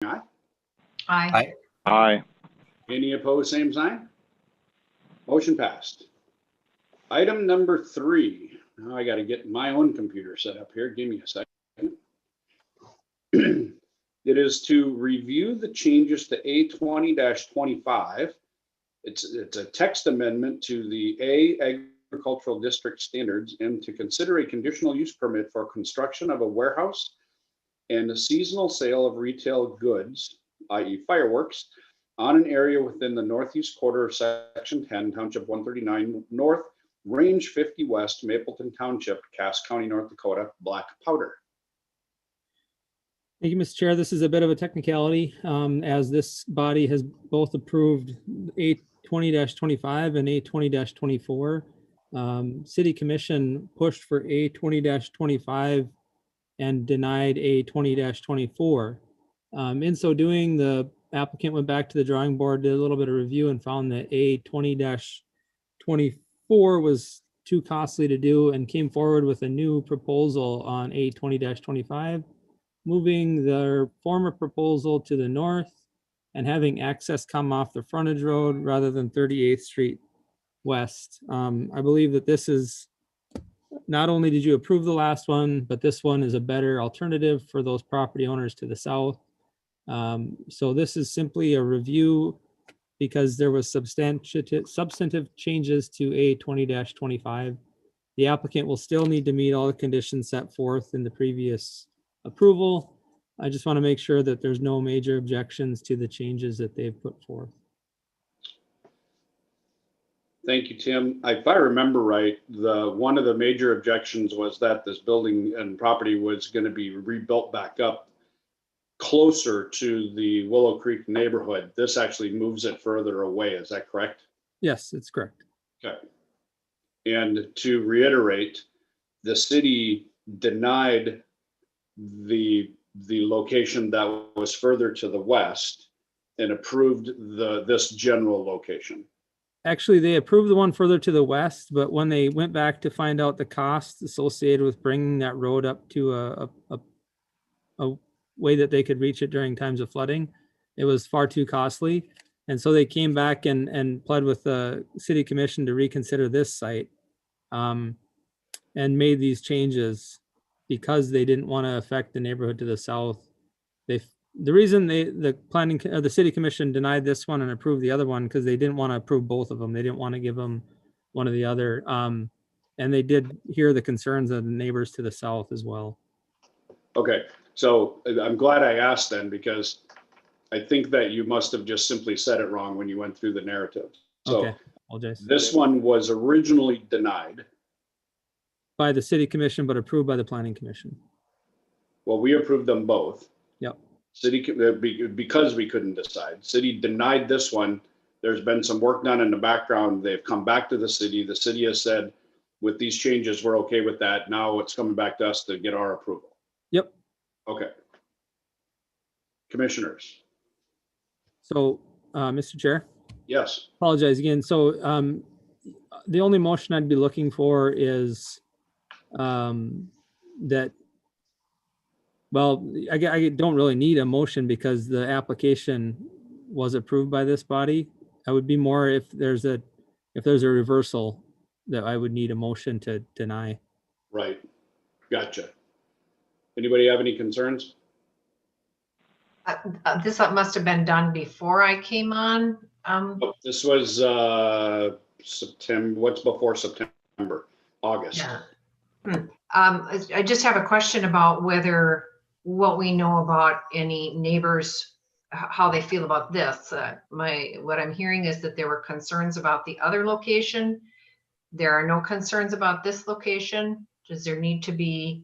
aye. Aye. Aye. Any opposed, same sign. Motion passed. Item number 3. Now I got to get my own computer set up here. Give me a second. It is to review the changes to A20-25. It's a text amendment to the A Agricultural District Standards and to consider a conditional use permit for construction of a warehouse and a seasonal sale of retail goods, i.e. fireworks, on an area within the northeast quarter of Section 10, Township 139 North, Range 50 West, Mapleton Township, Cass County, North Dakota, black powder. Thank you, Mr. Chair. This is a bit of a technicality, as this body has both approved A20-25 and A20-24. City Commission pushed for A20-25 and denied A20-24. In so doing, the applicant went back to the drawing board, did a little bit of review, and found that A20-24 was too costly to do and came forward with a new proposal on A20-25. Moving their former proposal to the north and having access come off the frontage road rather than 38th Street West. I believe that this is, not only did you approve the last one, but this one is a better alternative for those property owners to the south. So this is simply a review because there was substantive changes to A20-25. The applicant will still need to meet all the conditions set forth in the previous approval. I just want to make sure that there's no major objections to the changes that they've put forth. Thank you, Tim. If I remember right, one of the major objections was that this building and property was going to be rebuilt back up closer to the Willow Creek neighborhood. This actually moves it further away. Is that correct? Yes, it's correct. Okay. And to reiterate, the city denied the location that was further to the west and approved this general location. Actually, they approved the one further to the west, but when they went back to find out the costs associated with bringing that road up to a way that they could reach it during times of flooding, it was far too costly. And so they came back and pled with the city commission to reconsider this site, and made these changes because they didn't want to affect the neighborhood to the south. The reason the city commission denied this one and approved the other one, because they didn't want to approve both of them. They didn't want to give them one or the other. And they did hear the concerns of the neighbors to the south as well. Okay, so I'm glad I asked then, because I think that you must have just simply said it wrong when you went through the narrative. So Okay, apologize. this one was originally denied. By the city commission, but approved by the planning commission. Well, we approved them both. Yep. City, because we couldn't decide. City denied this one. There's been some work done in the background. They've come back to the city. The city has said, with these changes, we're okay with that. Now it's coming back to us to get our approval. Yep. Okay. Commissioners. So, Mr. Chair, Yes. apologize again. So the only motion I'd be looking for is that, well, I don't really need a motion because the application was approved by this body. I would be more if there's a reversal that I would need a motion to deny. Right. Gotcha. Anybody have any concerns? This must have been done before I came on. Oh, this was September. What's before September? August. Yeah. I just have a question about what we know about any neighbors, how they feel about this. What I'm hearing is that there were concerns about the other location. There are no concerns about this location. Does there need to be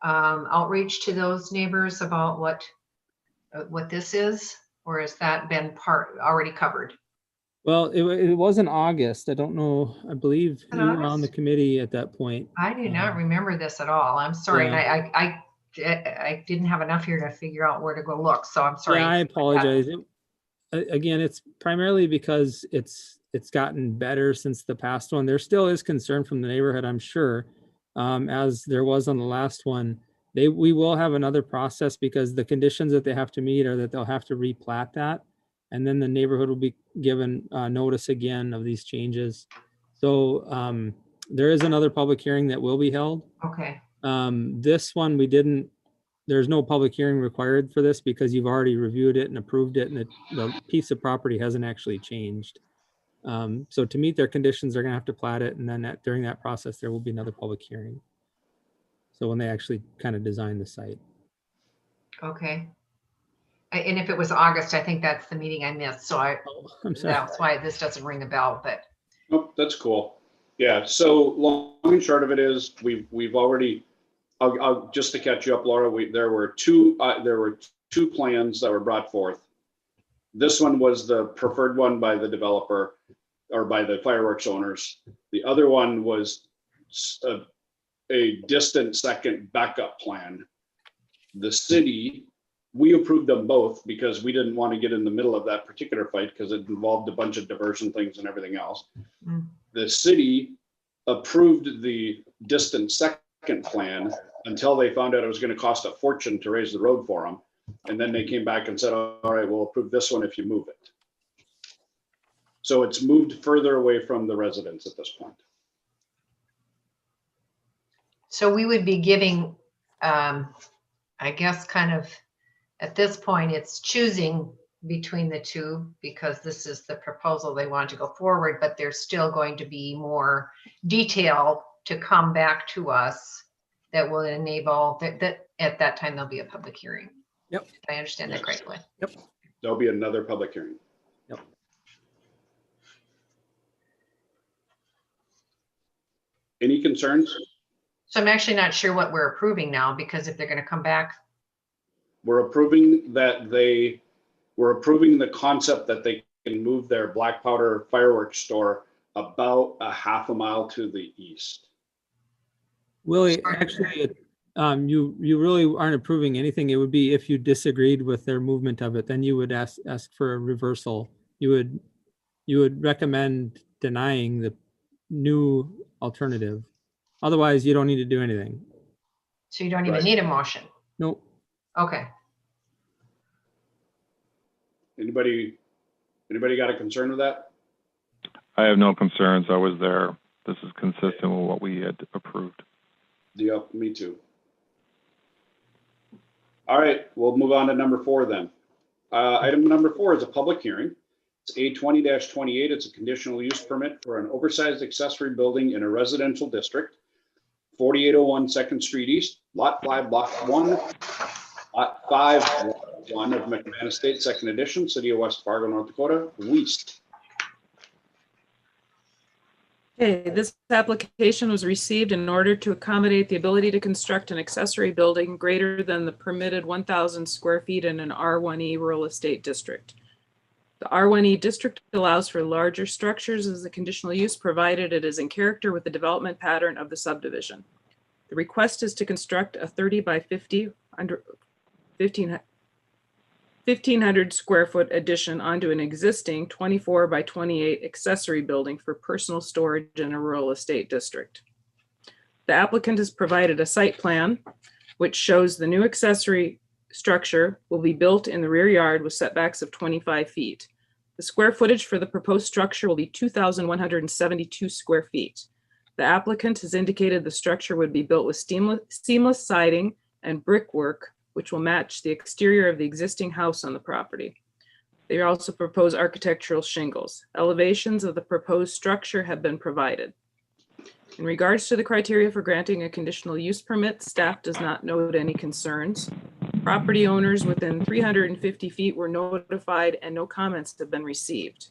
outreach to those neighbors about what this is, or has that been already covered? Well, it was in August. I don't know. I believe you were on the committee at that point. I do not remember this at all. I'm sorry. Yeah. And I didn't have enough here to figure out where to go look. So I'm sorry. Yeah, I apologize. Again, it's primarily because it's gotten better since the past one. There still is concern from the neighborhood, I'm sure, as there was on the last one. We will have another process because the conditions that they have to meet are that they'll have to replat that. And then the neighborhood will be given notice again of these changes. So there is another public hearing that will be held. Okay, This one, there's no public hearing required for this because you've already reviewed it and approved it, and the piece of property hasn't actually changed. So to meet their conditions, they're gonna have to plat it, and then during that process, there will be another public hearing. So when they actually kind of design the site. okay. And if it was August, I think that's the meeting I missed, so I'm sorry. that's why this doesn't ring a bell, but Oh, that's cool. Yeah, so long and short of it is, we've already, I'll just to catch you up, Laura, there were two plans that were brought forth. This one was the preferred one by the developer or by the fireworks owners. The other one was a distant second backup plan. The city, we approved them both because we didn't want to get in the middle of that particular fight because it involved a bunch of diversion things and everything else. The city approved the distant second plan until they found out it was going to cost a fortune to raise the road for them. And then they came back and said, all right, we'll approve this one if you move it. So it's moved further away from the residents at this point. so we would be giving, I guess kind of, at this point, it's choosing between the two because this is the proposal they want to go forward, but there's still going to be more detail to come back to us that will enable that at that time there'll be a public hearing. Yep. If I understand that correctly. Yep. There'll be another public hearing. Yep. Any concerns? So I'm actually not sure what we're approving now, because if they're going to come back, We're approving the concept that they can move their black powder fireworks store about a half a mile to the east. Willie, actually, you really aren't approving anything. It would be if you disagreed with their movement of it, then you would ask for a reversal. You would recommend denying the new alternative. Otherwise, you don't need to do anything. so you don't even Right. need a motion. Nope. Okay. Anybody got a concern with that? I have no concerns. I was there. This is consistent with what we had approved. Yep, me too. All right, we'll move on to number 4 then. Item number 4 is a public hearing. It's A20-28. It's a conditional use permit for an oversized accessory building in a residential district, 4801 2nd Street East, Lot 5, Block 1, Lot 5, Lot 1 of McMahon Estate, Second Edition, City of West Fargo, North Dakota, West. Okay, this application was received in order to accommodate the ability to construct an accessory building greater than the permitted 1,000 square feet in an R1E rural estate district. The R1E district allows for larger structures as a conditional use, provided it is in character with the development pattern of the subdivision. The request is to construct a 30 by 50 under 1,500 square foot addition onto an existing 24 by 28 accessory building for personal storage in a rural estate district. The applicant has provided a site plan which shows the new accessory structure will be built in the rear yard with setbacks of 25 feet. The square footage for the proposed structure will be 2,172 square feet. The applicant has indicated the structure would be built with seamless siding and brickwork, which will match the exterior of the existing house on the property. They also propose architectural shingles. Elevations of the proposed structure have been provided. In regards to the criteria for granting a conditional use permit, staff does not note any concerns. Property owners within 350 feet were notified and no comments have been received.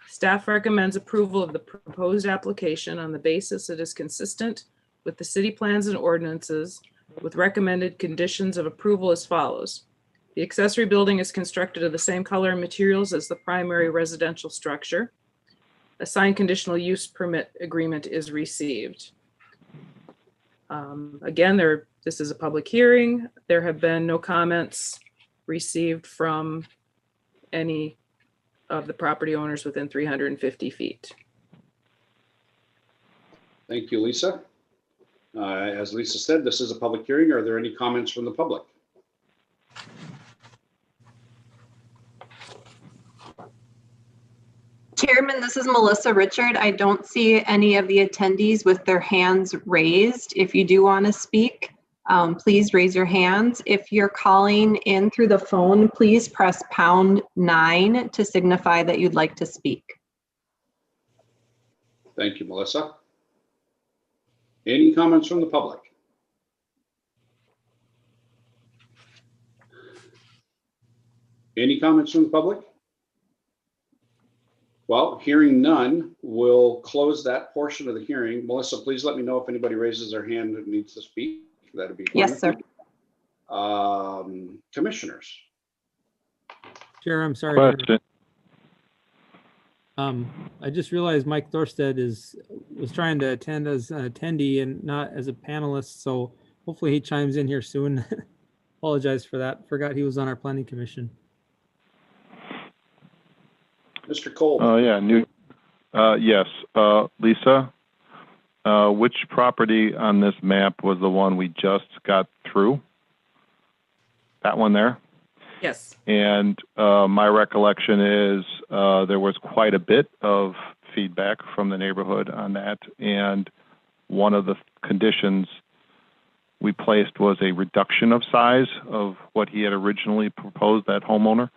Staff recommends approval of the proposed application on the basis it is consistent with the city plans and ordinances, with recommended conditions of approval as follows. The accessory building is constructed of the same color and materials as the primary residential structure. A signed conditional use permit agreement is received. Again, this is a public hearing. There have been no comments received from any of the property owners within 350 feet. Thank you, Lisa. As Lisa said, this is a public hearing. Are there any comments from the public? Chairman, this is Melissa Richard. I don't see any of the attendees with their hands raised. If you do want to speak, please raise your hands. If you're calling in through the phone, please press #9 to signify that you'd like to speak. Thank you, Melissa. Any comments from the public? Any comments from the public? Well, hearing none, we'll close that portion of the hearing. Melissa, please let me know if anybody raises their hand that needs to speak. That'd be fine. Yes, sir. Commissioners. Chair, I'm sorry. Question. I just realized Mike Thorstead was trying to attend as an attendee and not as a panelist, so hopefully he chimes in here soon. Apologize for that. Forgot he was on our planning commission. Mr. Cole. Oh, yeah, yes. Lisa, which property on this map was the one we just got through? That one there? Yes. And my recollection is there was quite a bit of feedback from the neighborhood on that. And one of the conditions we placed was a reduction of size of what he had originally proposed, that homeowner.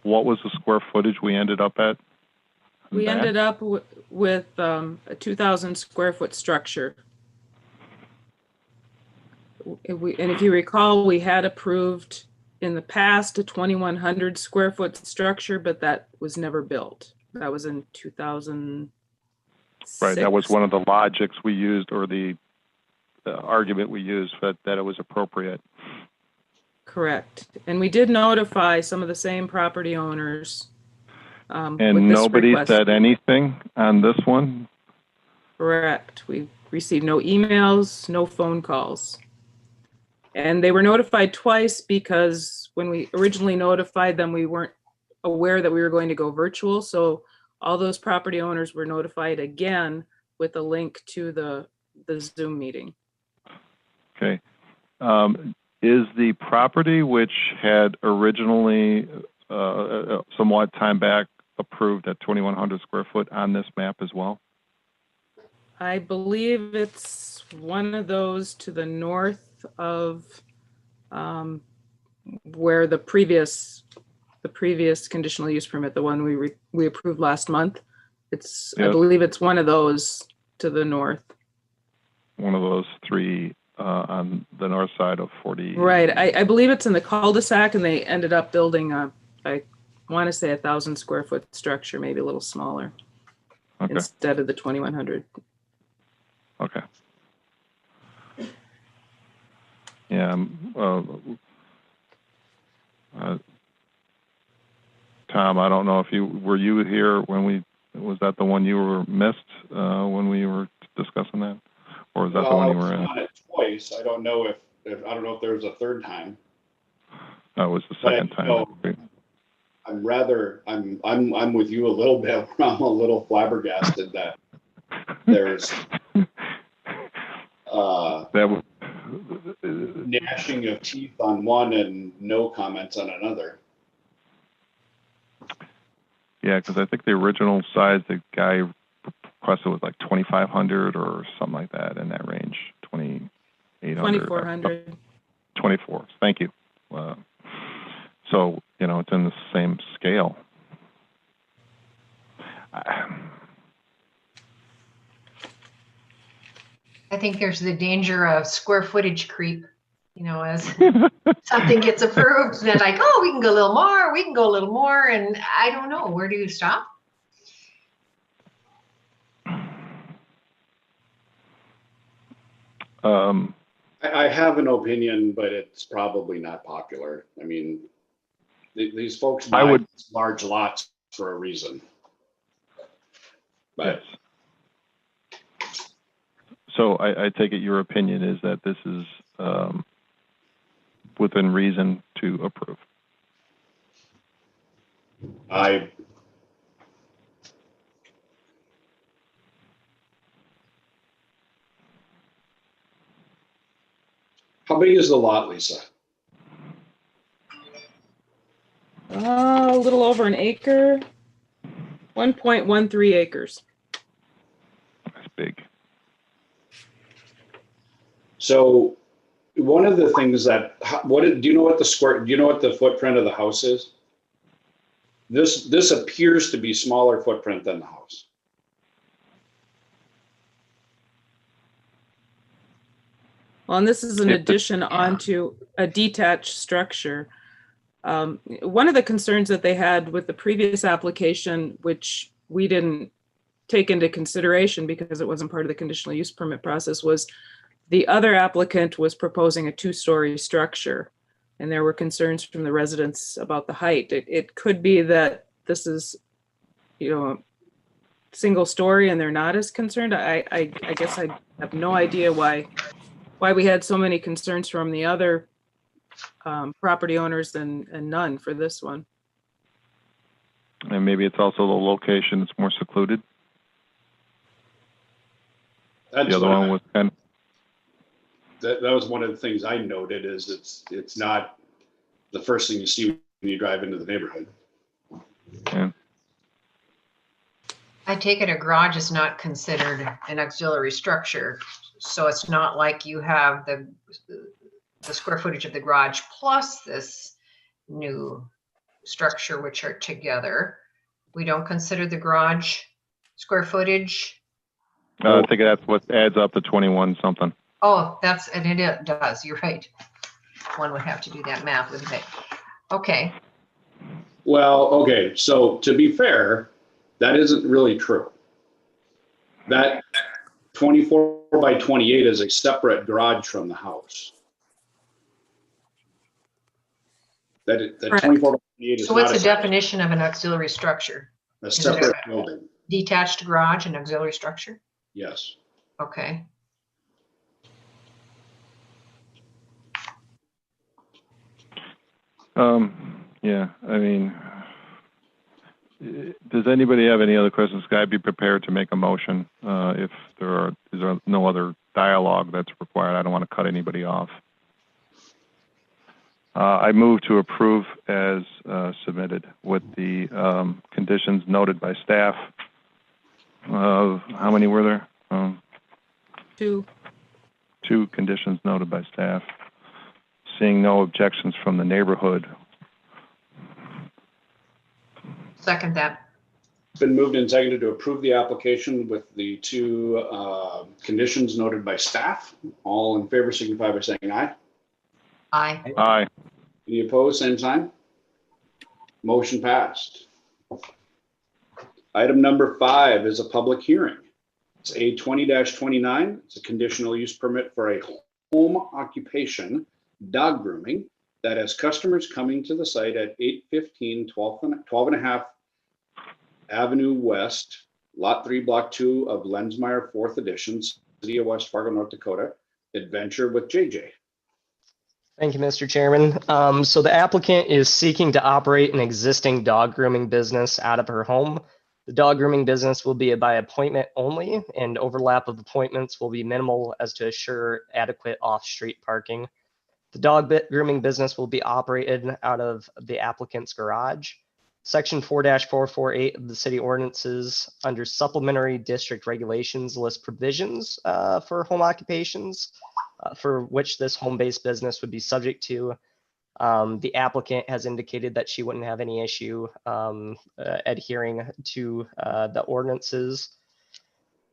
What was the square footage we ended up at? We ended up with a 2,000 square foot structure. And if you recall, we had approved in the past a 2,100 square foot structure, but that was never built. That was in 2006. Right, that was one of the logics we used, or the argument we used, that it was appropriate. Correct. And we did notify some of the same property owners. And nobody said anything on this one? Correct. We received no emails, no phone calls. And they were notified twice because when we originally notified them, we weren't aware that we were going to go virtual. So all those property owners were notified again with a link to the Zoom meeting. Okay. Is the property which had originally somewhat time back approved at 2,100 square foot on this map as well? I believe it's one of those to the north of where the previous conditional use permit, the one we approved last month. It's Yes. I believe it's one of those to the north. One of those three on the north side of 40. Right. I believe it's in the cul-de-sac, and they ended up building I want to say 1,000 square foot structure, maybe a little smaller, Okay. instead of the 2,100. Okay. Yeah. Tom, I don't know if were you here when was that the one you were missed when we were discussing that? Or is that the one you were in? On it twice. I don't know if there was a third time. That was the second time. I'm with you a little bit. I'm a little flabbergasted that there's gnashing of teeth on one and no comments on another. Yeah, because I think the original size the guy requested was like 2,500 or something like that, in that range, 2,800. 2,400. 24. Thank you. So it's in the same scale. I think there's the danger of square footage creep, as something gets approved, then like, oh, we can go a little more, and I don't know, where do you stop? I have an opinion, but it's probably not popular. I mean, these folks buy large lots for a reason. But yes. So I take it your opinion is that this is within reason to approve. How big is the lot, Lisa? A little over an acre, 1.13 acres. That's big. So one of the things that, do you know what the footprint of the house is? This appears to be smaller footprint than the house. Well, and this is an addition onto a detached structure. One of the concerns that they had with the previous application, which we didn't take into consideration because it wasn't part of the conditional use permit process, was the other applicant was proposing a 2-story structure. And there were concerns from the residents about the height. It could be that this is, a single story and they're not as concerned. I guess I have no idea why we had so many concerns from the other property owners and none for this one. And maybe it's also the location, it's more secluded. That's The other one was kind of, that was one of the things I noted is it's not the first thing you see when you drive into the neighborhood. yeah. I take it a garage is not considered an auxiliary structure. So it's not like you have the square footage of the garage plus this new structure, which are together. We don't consider the garage square footage. I think that's what adds up to 21 something. Oh, and it does. You're right. One would have to do that math, wouldn't they? Okay. Well, okay. So to be fair, that isn't really true. That 24 by 28 is a separate garage from the house. That 24 by 28 is So what's not the definition of an auxiliary structure? a separate building. Detached garage and auxiliary structure? Yes. Okay. Yeah, I mean, does anybody have any other questions? I'd be prepared to make a motion if is there no other dialogue that's required. I don't want to cut anybody off. I move to approve as submitted with the conditions noted by staff. How many were there? 2. 2 conditions noted by staff. Seeing no objections from the neighborhood. Second that. It's been moved and seconded to approve the application with the 2 conditions noted by staff. All in favor signify by saying aye. Aye. Aye. Any opposed, same sign. Motion passed. Item number 5 is a public hearing. It's A20-29. It's a conditional use permit for a home occupation dog grooming that has customers coming to the site at 815 12 and a half Avenue West, Lot 3, Block 2 of Lensmeyer 4th Edition, City of West Fargo, North Dakota. Adventure with JJ. Thank you, Mr. Chairman. So the applicant is seeking to operate an existing dog grooming business out of her home. The dog grooming business will be by appointment only, and overlap of appointments will be minimal as to assure adequate off-street parking. The dog grooming business will be operated out of the applicant's garage. Section 4-448 of the city ordinances under supplementary district regulations lists provisions for home occupations for which this home-based business would be subject to. The applicant has indicated that she wouldn't have any issue adhering to the ordinances.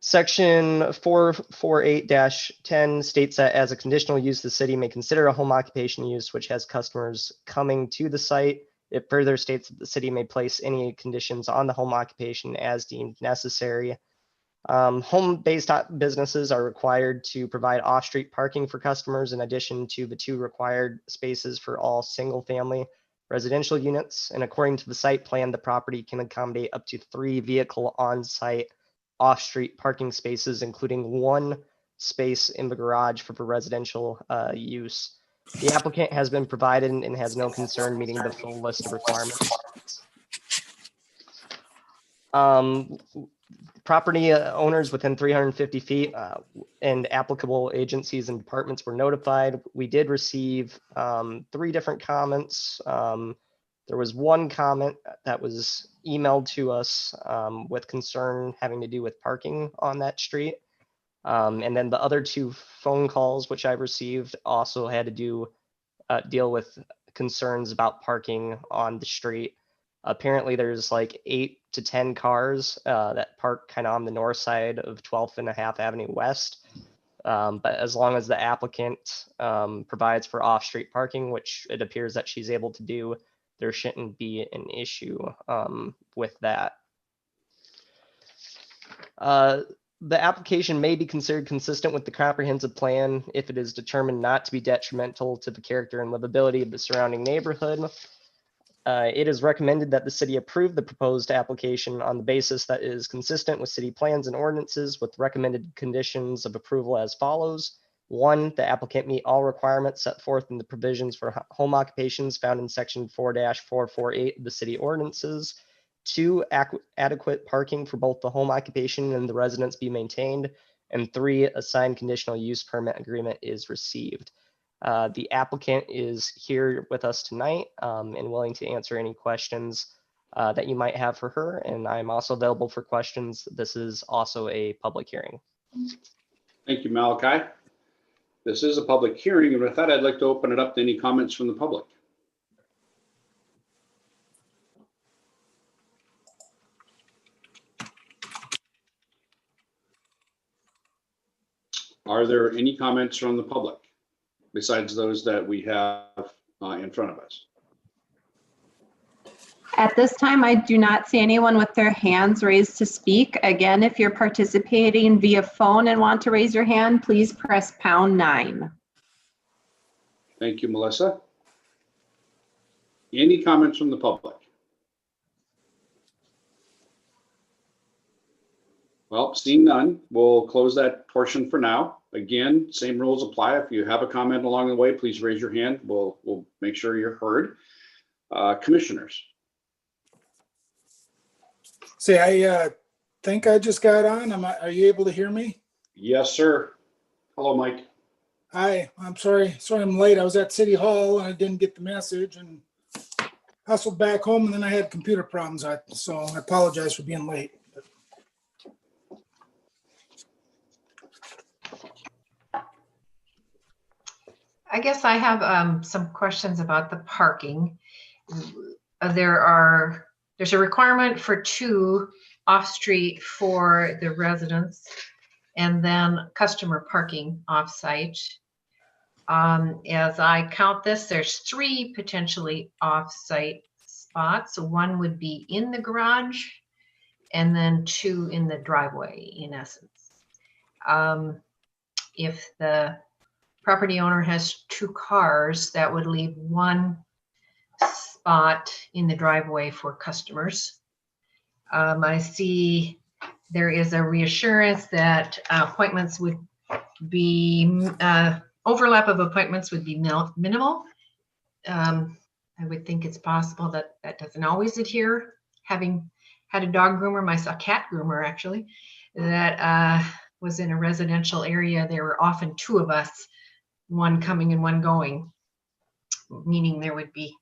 Section 448-10 states that as a conditional use, the city may consider a home occupation use which has customers coming to the site. It further states that the city may place any conditions on the home occupation as deemed necessary. Home-based businesses are required to provide off-street parking for customers in addition to the 2 required spaces for all single-family residential units. And according to the site plan, the property can accommodate up to 3 vehicle on-site off-street parking spaces, including 1 space in the garage for residential use. The applicant has been provided and has no concern meeting the full list of requirements. property owners within 350 feet and applicable agencies and departments were notified. We did receive 3 different comments. There was one comment that was emailed to us with concern having to do with parking on that street. And then the other 2 phone calls, which I received, also had to do deal with concerns about parking on the street. Apparently there's like 8 to 10 cars that park kind of on the north side of 12th and a half Avenue West. But as long as the applicant provides for off-street parking, which it appears that she's able to do, there shouldn't be an issue with that. The application may be considered consistent with the comprehensive plan if it is determined not to be detrimental to the character and livability of the surrounding neighborhood. It is recommended that the city approve the proposed application on the basis that it is consistent with city plans and ordinances with recommended conditions of approval as follows. 1, the applicant meet all requirements set forth in the provisions for home occupations found in section 4-448 of the city ordinances. 2, adequate parking for both the home occupation and the residence be maintained. And 3, a signed conditional use permit agreement is received. The applicant is here with us tonight and willing to answer any questions that you might have for her. And I'm also available for questions. This is also a public hearing. Thank you, Malachi. This is a public hearing, and with that, I'd like to open it up to any comments from the public. Are there any comments from the public besides those that we have in front of us? At this time, I do not see anyone with their hands raised to speak. Again, if you're participating via phone and want to raise your hand, please press #9. Thank you, Melissa. Any comments from the public? Well, seeing none, we'll close that portion for now. Again, same rules apply. If you have a comment along the way, please raise your hand. We'll make sure you're heard. Commissioners. Say, I think I just got on. Are you able to hear me? Yes, sir. Hello, Mike. Hi, I'm sorry. Sorry I'm late. I was at City Hall and I didn't get the message and hustled back home, and then I had computer problems. So I apologize for being late. I guess I have some questions about the parking. There's a requirement for 2 off-street for the residents and then customer parking off-site. As I count this, there's 3 potentially off-site spots. So 1 would be in the garage and then 2 in the driveway, in essence. If the property owner has 2 cars, that would leave 1 spot in the driveway for customers. I see there is a reassurance that appointments would be, overlap of appointments would be minimal. I would think it's possible that that doesn't always adhere. Having had a dog groomer, myself, cat groomer actually, that was in a residential area, there were often 2 of us, 1 coming and 1 going, meaning there would be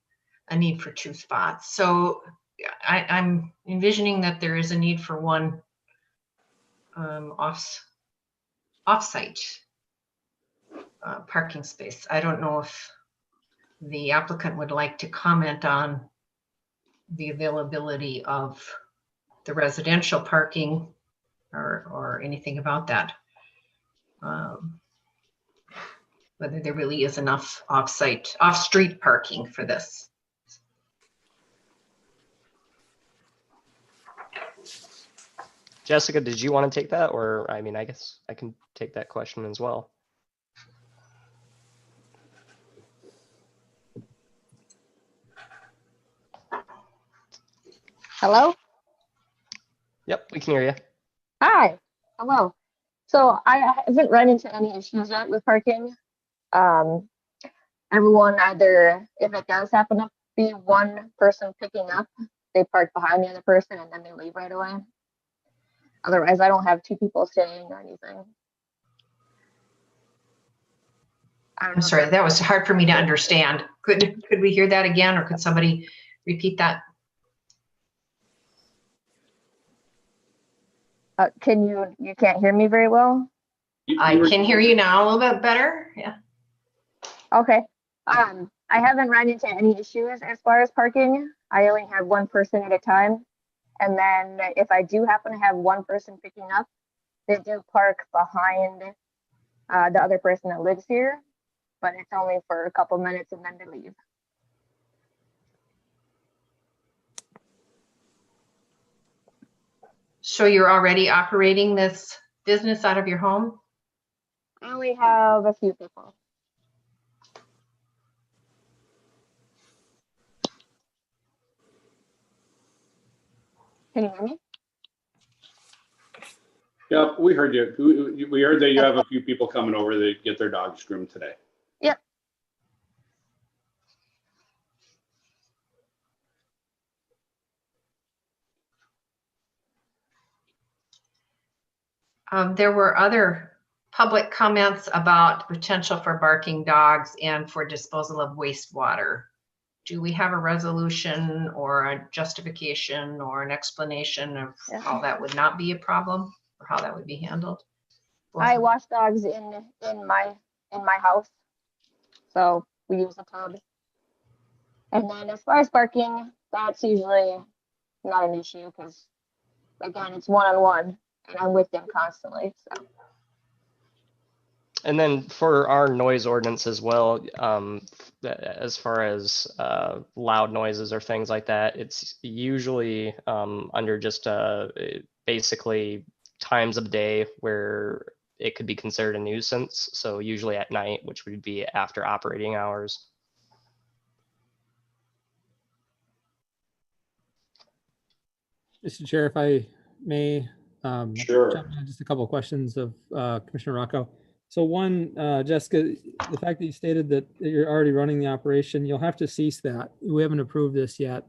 a need for 2 spots. So I'm envisioning that there is a need for 1 off-site parking space. I don't know if the applicant would like to comment on the availability of the residential parking or anything about that. Whether there really is enough off-street parking for this. Jessica, did you want to take that? Or, I mean, I guess I can take that question as well. Hello? Yep, we can hear you. Hi. Hello. So I haven't run into any issues yet with parking. Everyone either, if it does happen to be 1 person picking up, they park behind the other person and then they leave right away. Otherwise, I don't have two people staying or anything. I'm sorry, that was hard for me to understand. Could we hear that again, or could somebody repeat that? You can't hear me very well? I can hear you now a little bit better. Yeah. Okay. I haven't run into any issues as far as parking. I only have one person at a time. And then if I do happen to have one person picking up, they do park behind the other person that lives here, but it's only for a couple minutes and then they leave. So you're already operating this business out of your home? I only have a few people. Can you hear me? Yep, we heard you. We heard that you have a few people coming over to get their dogs groomed today. Yep. There were other public comments about potential for barking dogs and for disposal of wastewater. Do we have a resolution or a justification or an explanation of how that would not be a problem or how that would be handled? I wash dogs in my house, so we use a tub. And then as far as barking, that's usually not an issue because again, it's one-on-one, and I'm with them constantly. So. And then for our noise ordinance as well, as far as loud noises or things like that, it's usually under just basically times of day where it could be considered a nuisance. So usually at night, which would be after operating hours. Mr. Chair, if I may, Sure. jump in just a couple of questions of Commissioner Rocco. So one, Jessica, the fact that you stated that you're already running the operation, you'll have to cease that. We haven't approved this yet.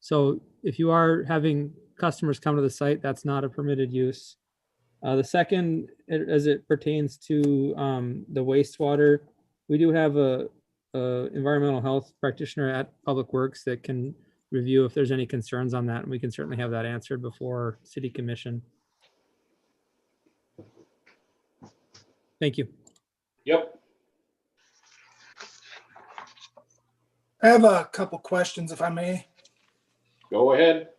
So if you are having customers come to the site, that's not a permitted use. The second, as it pertains to the wastewater, we do have a environmental health practitioner at Public Works that can review if there's any concerns on that, and we can certainly have that answered before City Commission. Thank you. Yep. I have a couple questions, if I may. Go ahead.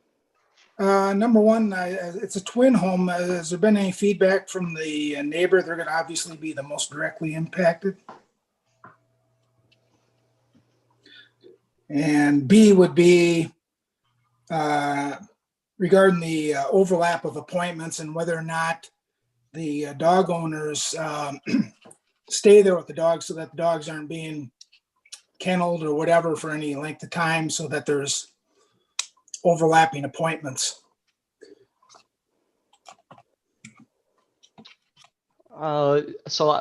Number one, it's a twin home. Has there been any feedback from the neighbor? They're going to obviously be the most directly impacted. And B would be regarding the overlap of appointments and whether or not the dog owners stay there with the dogs so that the dogs aren't being kenneled or whatever for any length of time so that there's overlapping appointments. So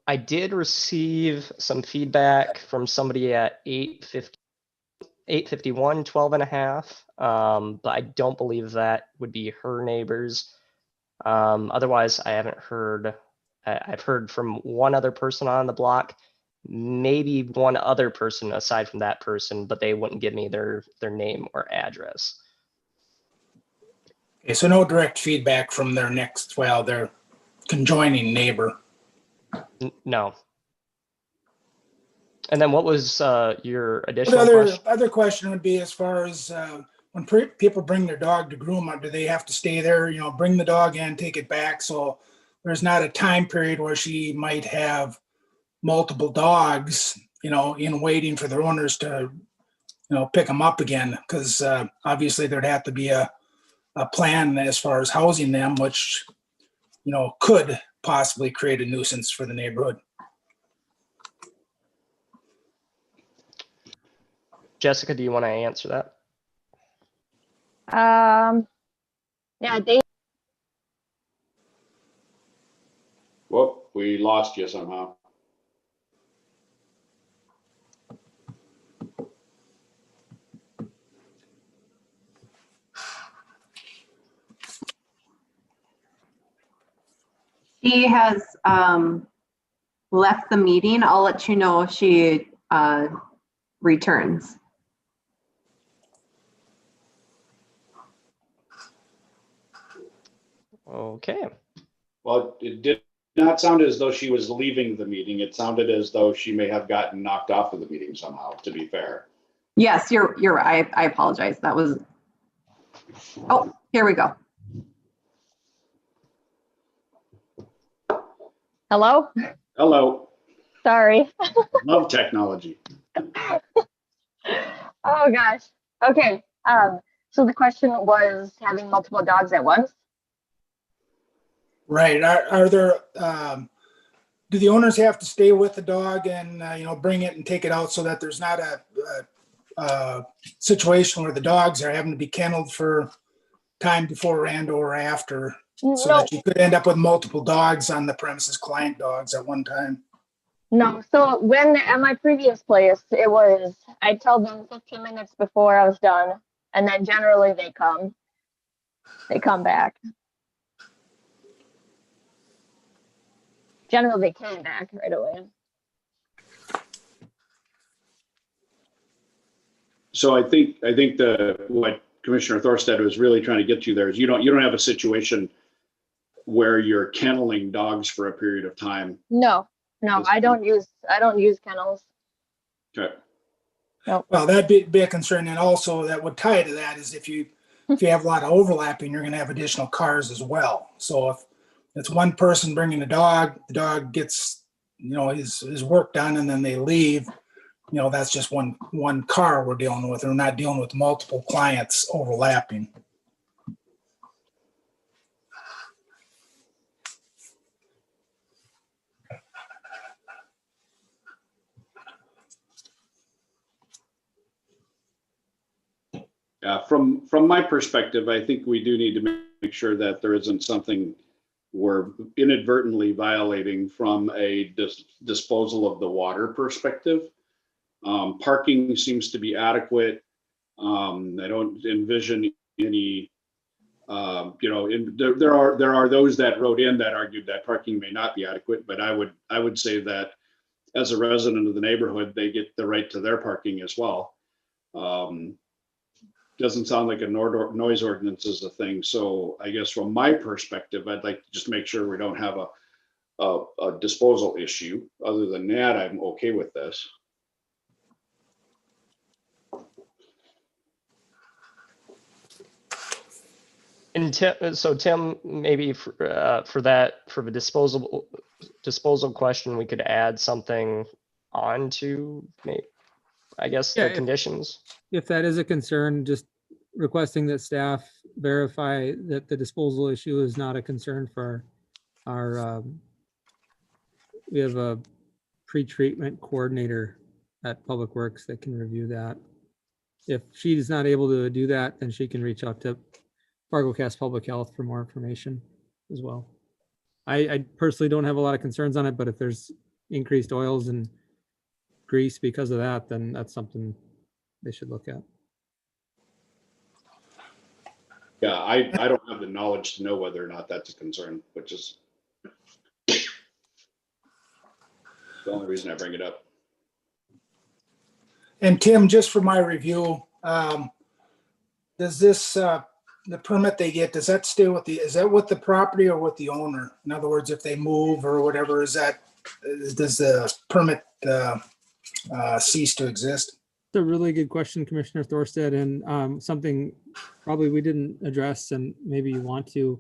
I did receive some feedback from somebody at 851, 12 and a half. But I don't believe that would be her neighbors. Otherwise, I haven't heard. I've heard from one other person on the block, maybe one other person aside from that person, but they wouldn't give me their name or address. Okay, so no direct feedback from their their conjoining neighbor. No. And then what was your additional question? Other question would be as far as when people bring their dog to groom, do they have to stay there, bring the dog in, take it back? So there's not a time period where she might have multiple dogs, in waiting for their owners to, pick them up again. Because obviously there'd have to be a plan as far as housing them, which, could possibly create a nuisance for the neighborhood. Jessica, do you want to answer that? Yeah, they. Whoop, we lost you somehow. She has left the meeting. I'll let you know if she returns. Okay. Well, it did not sound as though she was leaving the meeting. It sounded as though she may have gotten knocked off of the meeting somehow, to be fair. Yes, you're right. I apologize. That was, oh, here we go. Hello? Hello. Sorry. Love technology. Oh gosh. Okay. So the question was having multiple dogs at once. Right. Are there, do the owners have to stay with the dog and, bring it and take it out so that there's not a situation where the dogs are having to be kenneled for time before and or after, so No, that you could end up with multiple dogs on the premises, client dogs at one time? no. So when at my previous place, it was, I tell them 15 minutes before I was done, and then generally they come back. Generally they came back right away. So I think what Commissioner Thorstad was really trying to get to there is you don't have a situation where you're kenneling dogs for a period of time. No, I don't use kennels. Okay. Well, that'd be a concern. And also that would tie to that is if you have a lot of overlapping, you're going to have additional cars as well. So if it's one person bringing the dog gets, his work done and then they leave, that's just one car we're dealing with. We're not dealing with multiple clients overlapping. From my perspective, I think we do need to make sure that there isn't something we're inadvertently violating from a disposal of the water perspective. Parking seems to be adequate. I don't envision any, there are those that wrote in that argued that parking may not be adequate, but I would say that as a resident of the neighborhood, they get the right to their parking as well. Doesn't sound like a noise ordinance is a thing. So I guess from my perspective, I'd like to just make sure we don't have a disposal issue. Other than that, I'm okay with this. And Tim, maybe for the disposal question, we could add something on to the conditions. If that is a concern, just requesting that staff verify that the disposal issue is not a concern for our, we have a pre-treatment coordinator at Public Works that can review that. If she's not able to do that, then she can reach out to Fargo Cast Public Health for more information as well. I personally don't have a lot of concerns on it, but if there's increased oils and grease because of that, then that's something they should look at. Yeah, I don't have the knowledge to know whether or not that's a concern, which is the only reason I bring it up. And Tim, just for my review, does this, the permit they get, does that stay with is that with the property or with the owner? In other words, if they move or whatever, does the permit cease to exist? It's a really good question, Commissioner Thorstad, and something probably we didn't address and maybe you want to.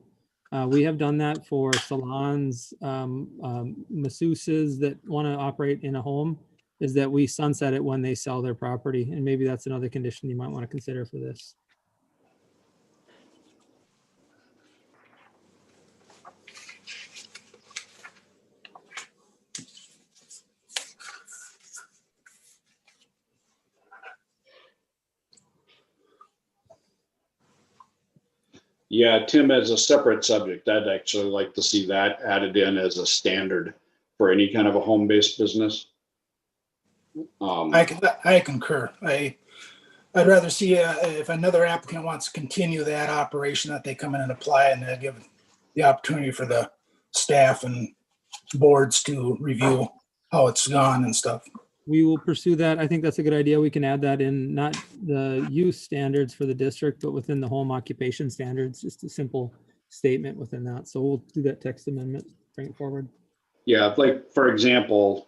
We have done that for salons, masseuses that want to operate in a home, is that we sunset it when they sell their property. And maybe that's another condition you might want to consider for this. Yeah, Tim, as a separate subject, I'd actually like to see that added in as a standard for any kind of a home-based business. I concur. I'd rather see if another applicant wants to continue that operation, that they come in and apply and give the opportunity for the staff and boards to review how it's gone and stuff. We will pursue that. I think that's a good idea. We can add that in, not the use standards for the district, but within the home occupation standards, just a simple statement within that. So we'll do that text amendment, bring it forward. Yeah, like, for example,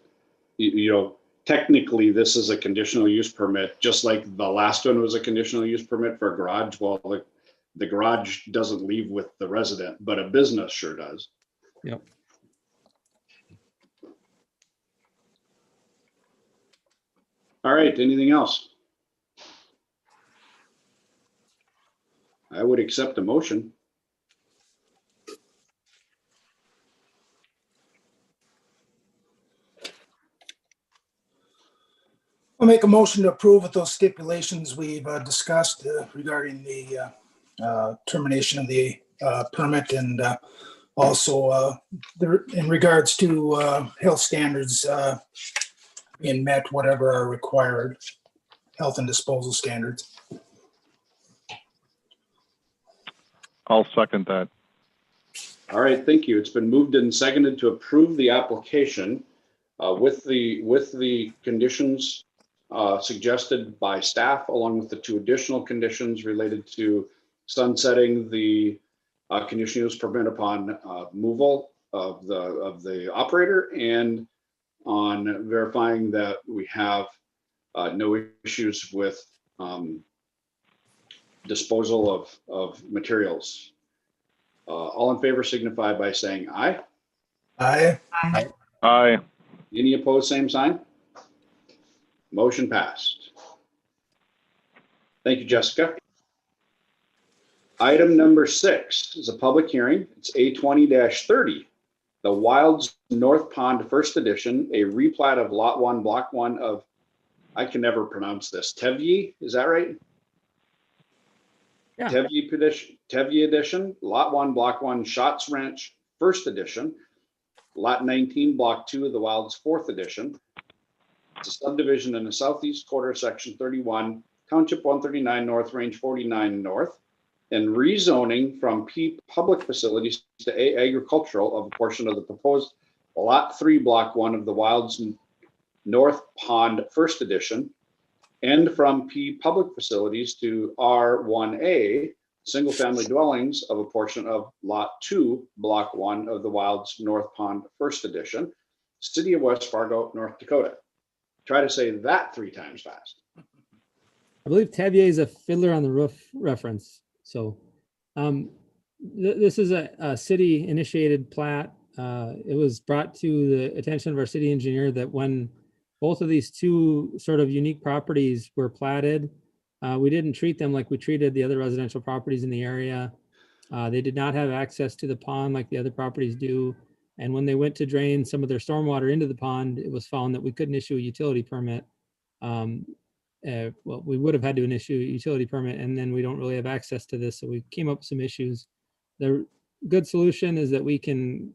you know, technically this is a conditional use permit, just like the last one was a conditional use permit for a garage. Well, the garage doesn't leave with the resident, but a business sure does. Yep. All right, anything else? I would accept a motion. I'll make a motion to approve with those stipulations we've discussed regarding the termination of the permit, and also in regards to health standards being met, whatever are required, health and disposal standards. I'll second that. All right, thank you. It's been moved and seconded to approve the application with the conditions suggested by staff, along with the 2 additional conditions related to sunsetting the conditional use permit upon removal of the operator, and on verifying that we have no issues with disposal of materials. All in favor signify by saying aye. Aye. Aye. Any opposed, same sign. Motion passed. Thank you, Jessica. Item number 6 is a public hearing. It's A20-30, the Wilds North Pond First Edition, a replat of Lot 1, Block 1 of, I can never pronounce this, Tevye, is that right? Yeah. Tevye Edition, Lot 1, Block 1, Schatz Ranch First Edition, Lot 19, Block 2 of the Wilds Fourth Edition. It's a subdivision in the southeast quarter, Section 31, Township 139 North, Range 49 North, and rezoning from P public facilities to A agricultural of a portion of the proposed Lot 3, Block 1 of the Wilds North Pond First Edition, and from P public facilities to R1A single family dwellings of a portion of Lot 2, Block 1 of the Wilds North Pond First Edition, City of West Fargo, North Dakota. Try to say that 3 times fast. I believe Tevye is a Fiddler on the Roof reference. So this is a city initiated plat. It was brought to the attention of our city engineer that when both of these 2 sort of unique properties were platted, we didn't treat them like we treated the other residential properties in the area. They did not have access to the pond like the other properties do. And when they went to drain some of their stormwater into the pond, it was found that we couldn't issue a utility permit. Well, we would have had to issue a utility permit, and then we don't really have access to this. So we came up with some issues. The good solution is that we can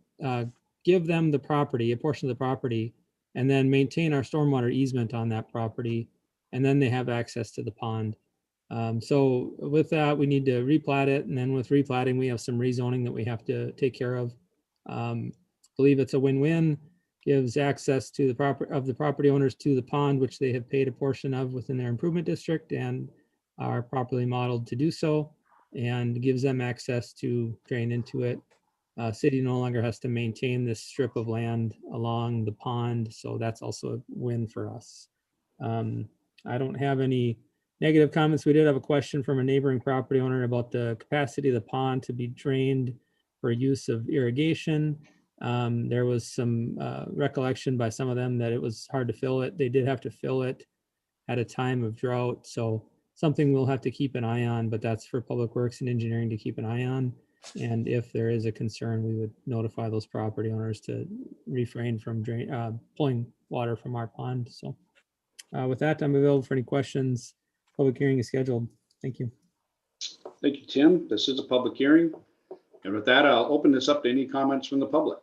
give them the property, a portion of the property, and then maintain our stormwater easement on that property. And then they have access to the pond. So with that, we need to replat it. And then with replatting, we have some rezoning that we have to take care of. Believe it's a win-win, gives access to the property owners to the pond, which they have paid a portion of within their improvement district and are properly modeled to do so, and gives them access to drain into it. City no longer has to maintain this strip of land along the pond, so that's also a win for us. I don't have any negative comments. We did have a question from a neighboring property owner about the capacity of the pond to be drained for use of irrigation. There was some recollection by some of them that it was hard to fill it. They did have to fill it at a time of drought. So something we'll have to keep an eye on, but that's for Public Works and Engineering to keep an eye on. And if there is a concern, we would notify those property owners to refrain from pulling water from our pond. So with that, I'm available for any questions. Public hearing is scheduled. Thank you. Thank you, Tim. This is a public hearing. And with that, I'll open this up to any comments from the public.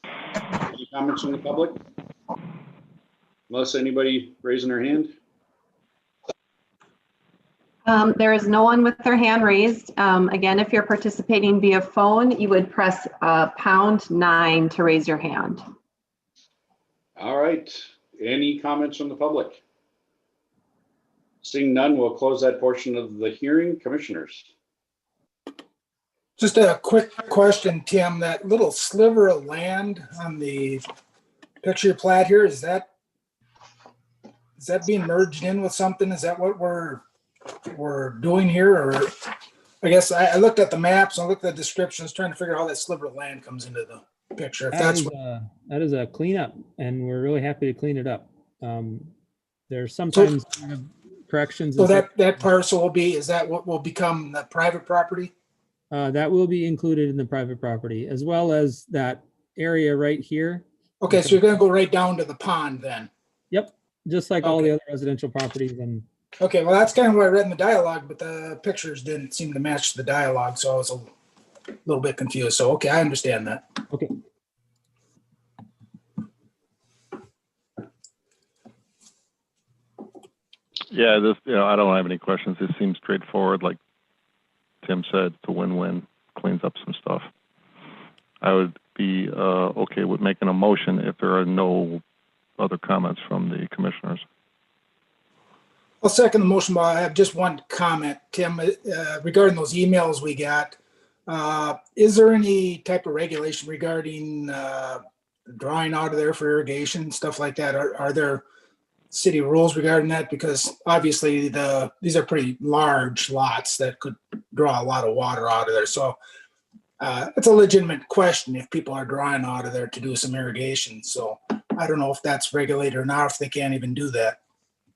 Any comments from the public? Unless anybody raising their hand? There is no one with their hand raised. Again, if you're participating via phone, you would press #9 to raise your hand. All right. Any comments from the public? Seeing none, we'll close that portion of the hearing. Commissioners. Just a quick question, Tim, that little sliver of land on the picture plat here, is that being merged in with something? Is that what we're doing here? Or I guess I looked at the maps, I looked at the descriptions, trying to figure out how that sliver of land comes into the picture. If that's That is a cleanup, and we're really happy to clean it up. There's sometimes kind of corrections. So that parcel will be, is that what will become the private property? That will be included in the private property, as well as that area right here. Okay, so you're gonna go right down to the pond then? Yep, just like all the other residential properties. And Okay, well, that's kind of what I read in the dialogue, but the pictures didn't seem to match the dialogue, so I was a little bit confused. So, okay, I understand that. okay, Yeah, this, I don't have any questions. This seems straightforward. Like Tim said, it's a win-win, cleans up some stuff. I would be okay with making a motion if there are no other comments from the commissioners. I'll second the motion, but I have just one comment, Tim, regarding those emails we got. Is there any type of regulation regarding drawing out of there for irrigation, stuff like that? Are there city rules regarding that? Because obviously these are pretty large lots that could draw a lot of water out of there. So it's a legitimate question if people are drawing out of there to do some irrigation. So I don't know if that's regulated or not, if they can't even do that.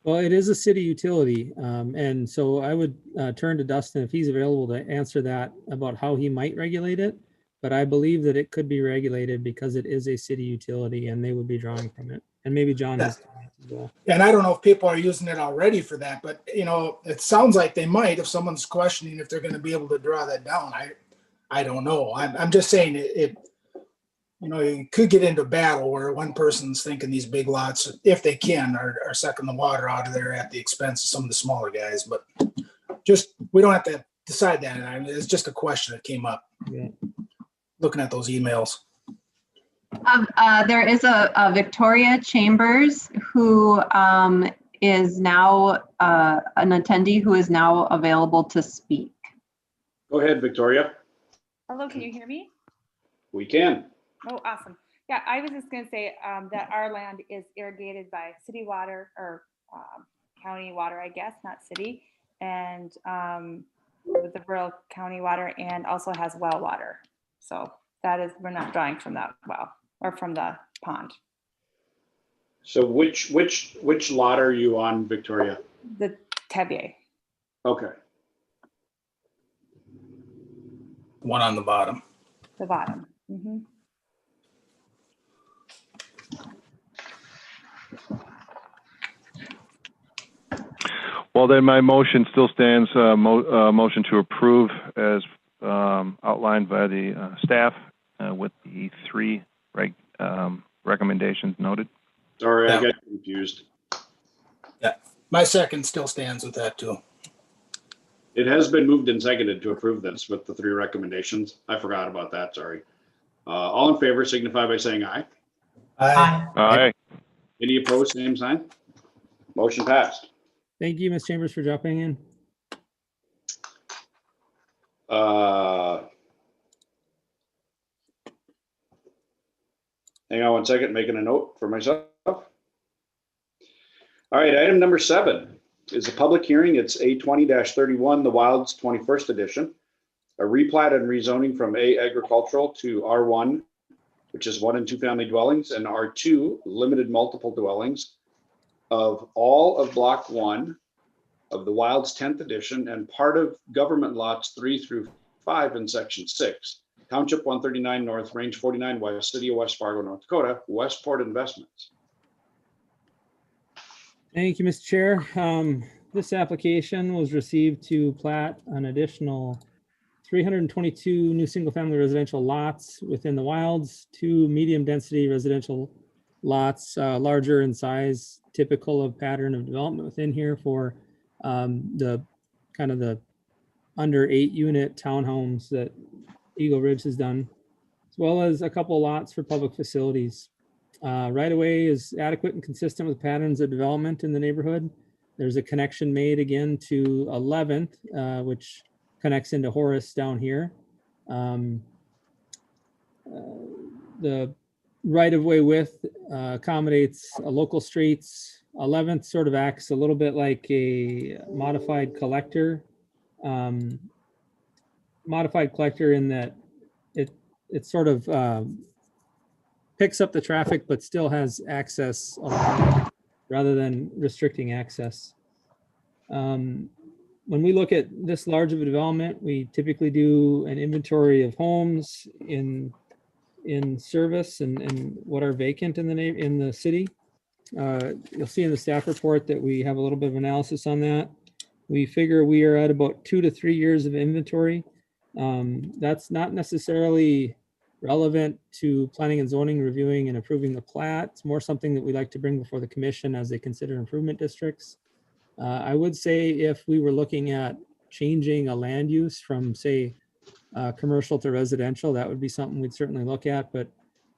well, it is a city utility, and so I would turn to Dustin if he's available to answer that about how he might regulate it. But I believe that it could be regulated because it is a city utility, and they would be drawing from it. And maybe John has comments as well. And I don't know if people are using it already for that, but it sounds like they might if someone's questioning if they're going to be able to draw that down. I don't know. I'm just saying it you could get into battle where one person's thinking these big lots, if they can, are sucking the water out of there at the expense of some of the smaller guys. But we don't have to decide that. It's just a question that came up. Yeah. Looking at those emails. There is a Victoria Chambers who is now an attendee who is now available to speak. Go ahead, Victoria. Hello, can you hear me? We can. Oh, awesome. Yeah, I was just going to say that our land is irrigated by city water or county water, I guess, not city, and with the rural county water, and also has well water. So we're not drawing from that well or from the pond. So which lot are you on, Victoria? The Tevier. Okay. One on the bottom. The bottom. Mm-hmm. Well, then my motion still stands, motion to approve as outlined by the staff with the 3 recommendations noted. Sorry, Yeah. I got confused. Yeah, my second still stands with that too. It has been moved and seconded to approve this with the 3 recommendations. I forgot about that, sorry. All in favor signify by saying aye. Aye. Aye. Any opposed, same sign. Motion passed. Thank you, Ms. Chambers, for dropping in. Hang on one second, making a note for myself. All right, item number 7 is a public hearing. It's A20-31, the Wilds 21st edition. A replat and rezoning from A agricultural to R1, which is 1 and 2 family dwellings, and R2 limited multiple dwellings of all of block 1 of the Wilds 10th edition and part of government lots 3 through 5 in section 6, Township 139 North, Range 49 West, City of West Fargo, North Dakota, Westport Investments. Thank you, Mr. Chair. This application was received to plat an additional 322 new single-family residential lots within the Wilds, 2 medium-density residential lots, larger in size, typical of pattern of development within here for the kind of the under 8-unit townhomes that Eagle Ridge has done, as well as a couple lots for public facilities. Right of way is adequate and consistent with patterns of development in the neighborhood. There's a connection made again to 11th, which connects into Horace down here. The right of way width accommodates local streets. 11th sort of acts a little bit like a modified collector. Modified collector in that it sort of picks up the traffic but still has access along, rather than restricting access. When we look at this large of a development, we typically do an inventory of homes in service and what are vacant in the city. You'll see in the staff report that we have a little bit of analysis on that. We figure we are at about 2 to 3 years of inventory. That's not necessarily relevant to planning and zoning, reviewing and approving the plat. It's more something that we like to bring before the commission as they consider improvement districts. I would say if we were looking at changing a land use from, say, commercial to residential, that would be something we'd certainly look at. But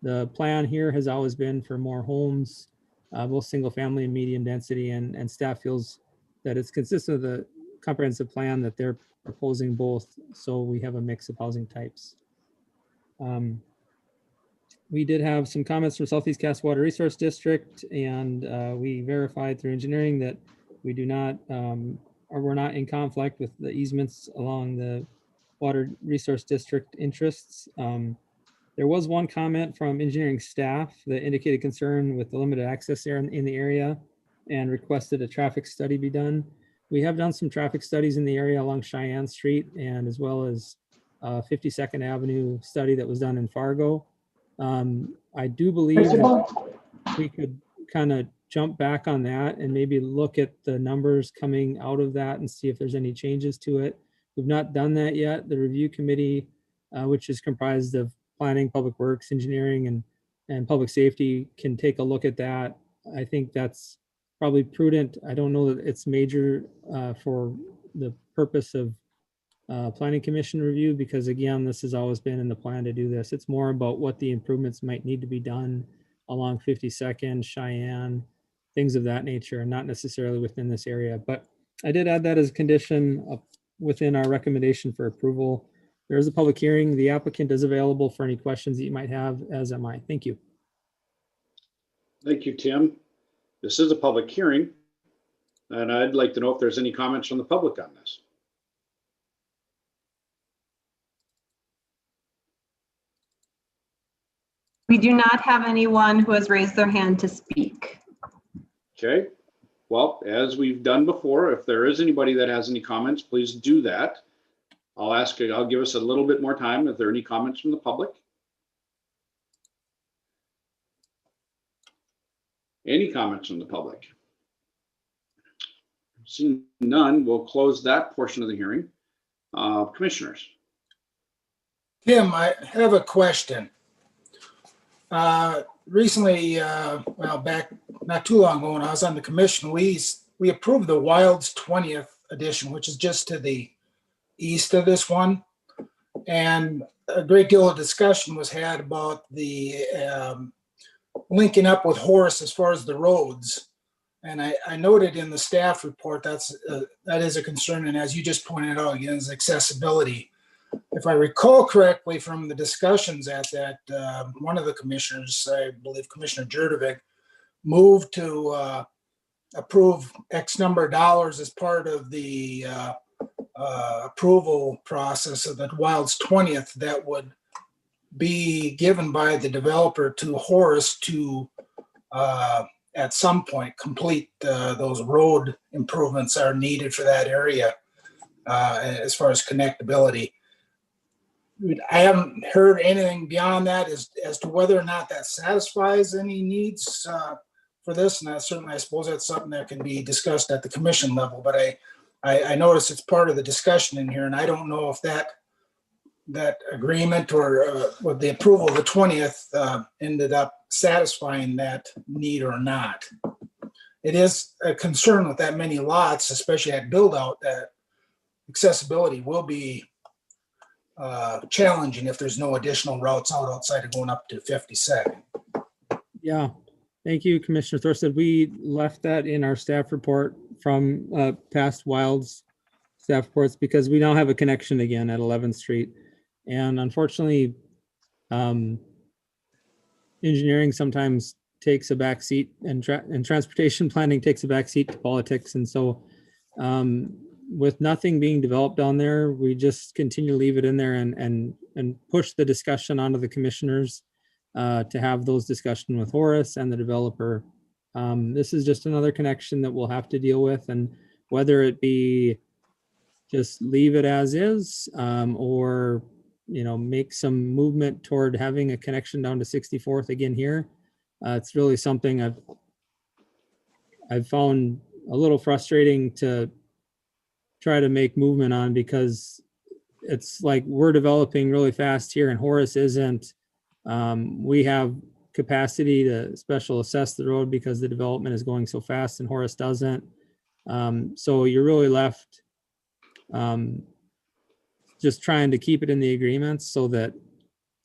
the plan here has always been for more homes, both single family and medium density, and staff feels that it's consistent with the comprehensive plan that they're proposing both, so we have a mix of housing types. We did have some comments from Southeast Cass Water Resource District, and we verified through engineering that we do not, or we're not in conflict with the easements along the Water Resource District interests. There was one comment from engineering staff that indicated concern with the limited access there in the area and requested a traffic study be done. We have done some traffic studies in the area along Cheyenne Street, and as well as 52nd Avenue study that was done in Fargo. I do believe that we could kind of jump back on that and maybe look at the numbers coming out of that and see if there's any changes to it. We've not done that yet. The review committee, which is comprised of planning, public works, engineering, and public safety, can take a look at that. I think that's probably prudent. I don't know that it's major for the purpose of planning commission review, because again, this has always been in the plan to do this. It's more about what the improvements might need to be done along 52nd, Cheyenne, things of that nature, and not necessarily within this area. But I did add that as a condition within our recommendation for approval. There is a public hearing. The applicant is available for any questions that you might have, as am I. Thank you. Thank you, Tim. This is a public hearing, and I'd like to know if there's any comments from the public on this. We do not have anyone who has raised their hand to speak. Okay, well, as we've done before, if there is anybody that has any comments, please do that. I'll give us a little bit more time if there are any comments from the public. Any comments from the public? Seeing none, we'll close that portion of the hearing. Commissioners. Tim, I have a question. Recently, well, back not too long ago when I was on the commission, we approved the Wilds 20th edition, which is just to the east of this one. And a great deal of discussion was had about the linking up with Horace as far as the roads. And I noted in the staff report that is a concern. And as you just pointed out, again, is accessibility. If I recall correctly from the discussions at that, one of the commissioners, I believe Commissioner Jurdovic, moved to approve X number of dollars as part of the approval process of the Wilds 20th that would be given by the developer to Horace to at some point complete those road improvements that are needed for that area as far as connectability. I haven't heard anything beyond that as to whether or not that satisfies any needs for this. And I suppose that's something that can be discussed at the commission level, but I notice it's part of the discussion in here, and I don't know if that agreement or with the approval of the 20th ended up satisfying that need or not. It is a concern with that many lots, especially at build out, that accessibility will be challenging if there's no additional routes outside of going up to 52nd. Yeah, thank you, Commissioner Thorstad. We left that in our staff report from past Wilds staff reports because we now have a connection again at 11th Street. And unfortunately, engineering sometimes takes a back seat, and transportation planning takes a back seat to politics. And so with nothing being developed down there, we just continue to leave it in there and push the discussion onto the commissioners to have those discussions with Horace and the developer. This is just another connection that we'll have to deal with, and whether it be just leave it as is, or make some movement toward having a connection down to 64th again here. It's really something I've found a little frustrating to try to make movement on, because it's like we're developing really fast here and Horace isn't. We have capacity to special assess the road because the development is going so fast and Horace doesn't. So you're really left just trying to keep it in the agreements so that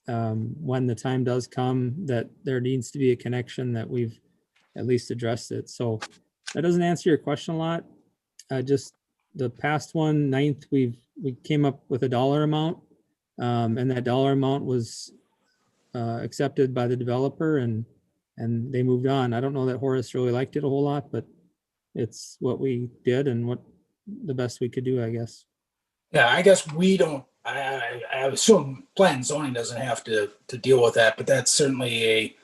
when the time does come that there needs to be a connection, that we've at least addressed it. So that doesn't answer your question a lot. Just the past one, 9th, we came up with a dollar amount, and that dollar amount was accepted by the developer, and they moved on. I don't know that Horace really liked it a whole lot, but it's what we did and what the best we could do, I guess. Yeah, I guess we don't, I assume plan and zoning doesn't have to deal with that, but that's certainly a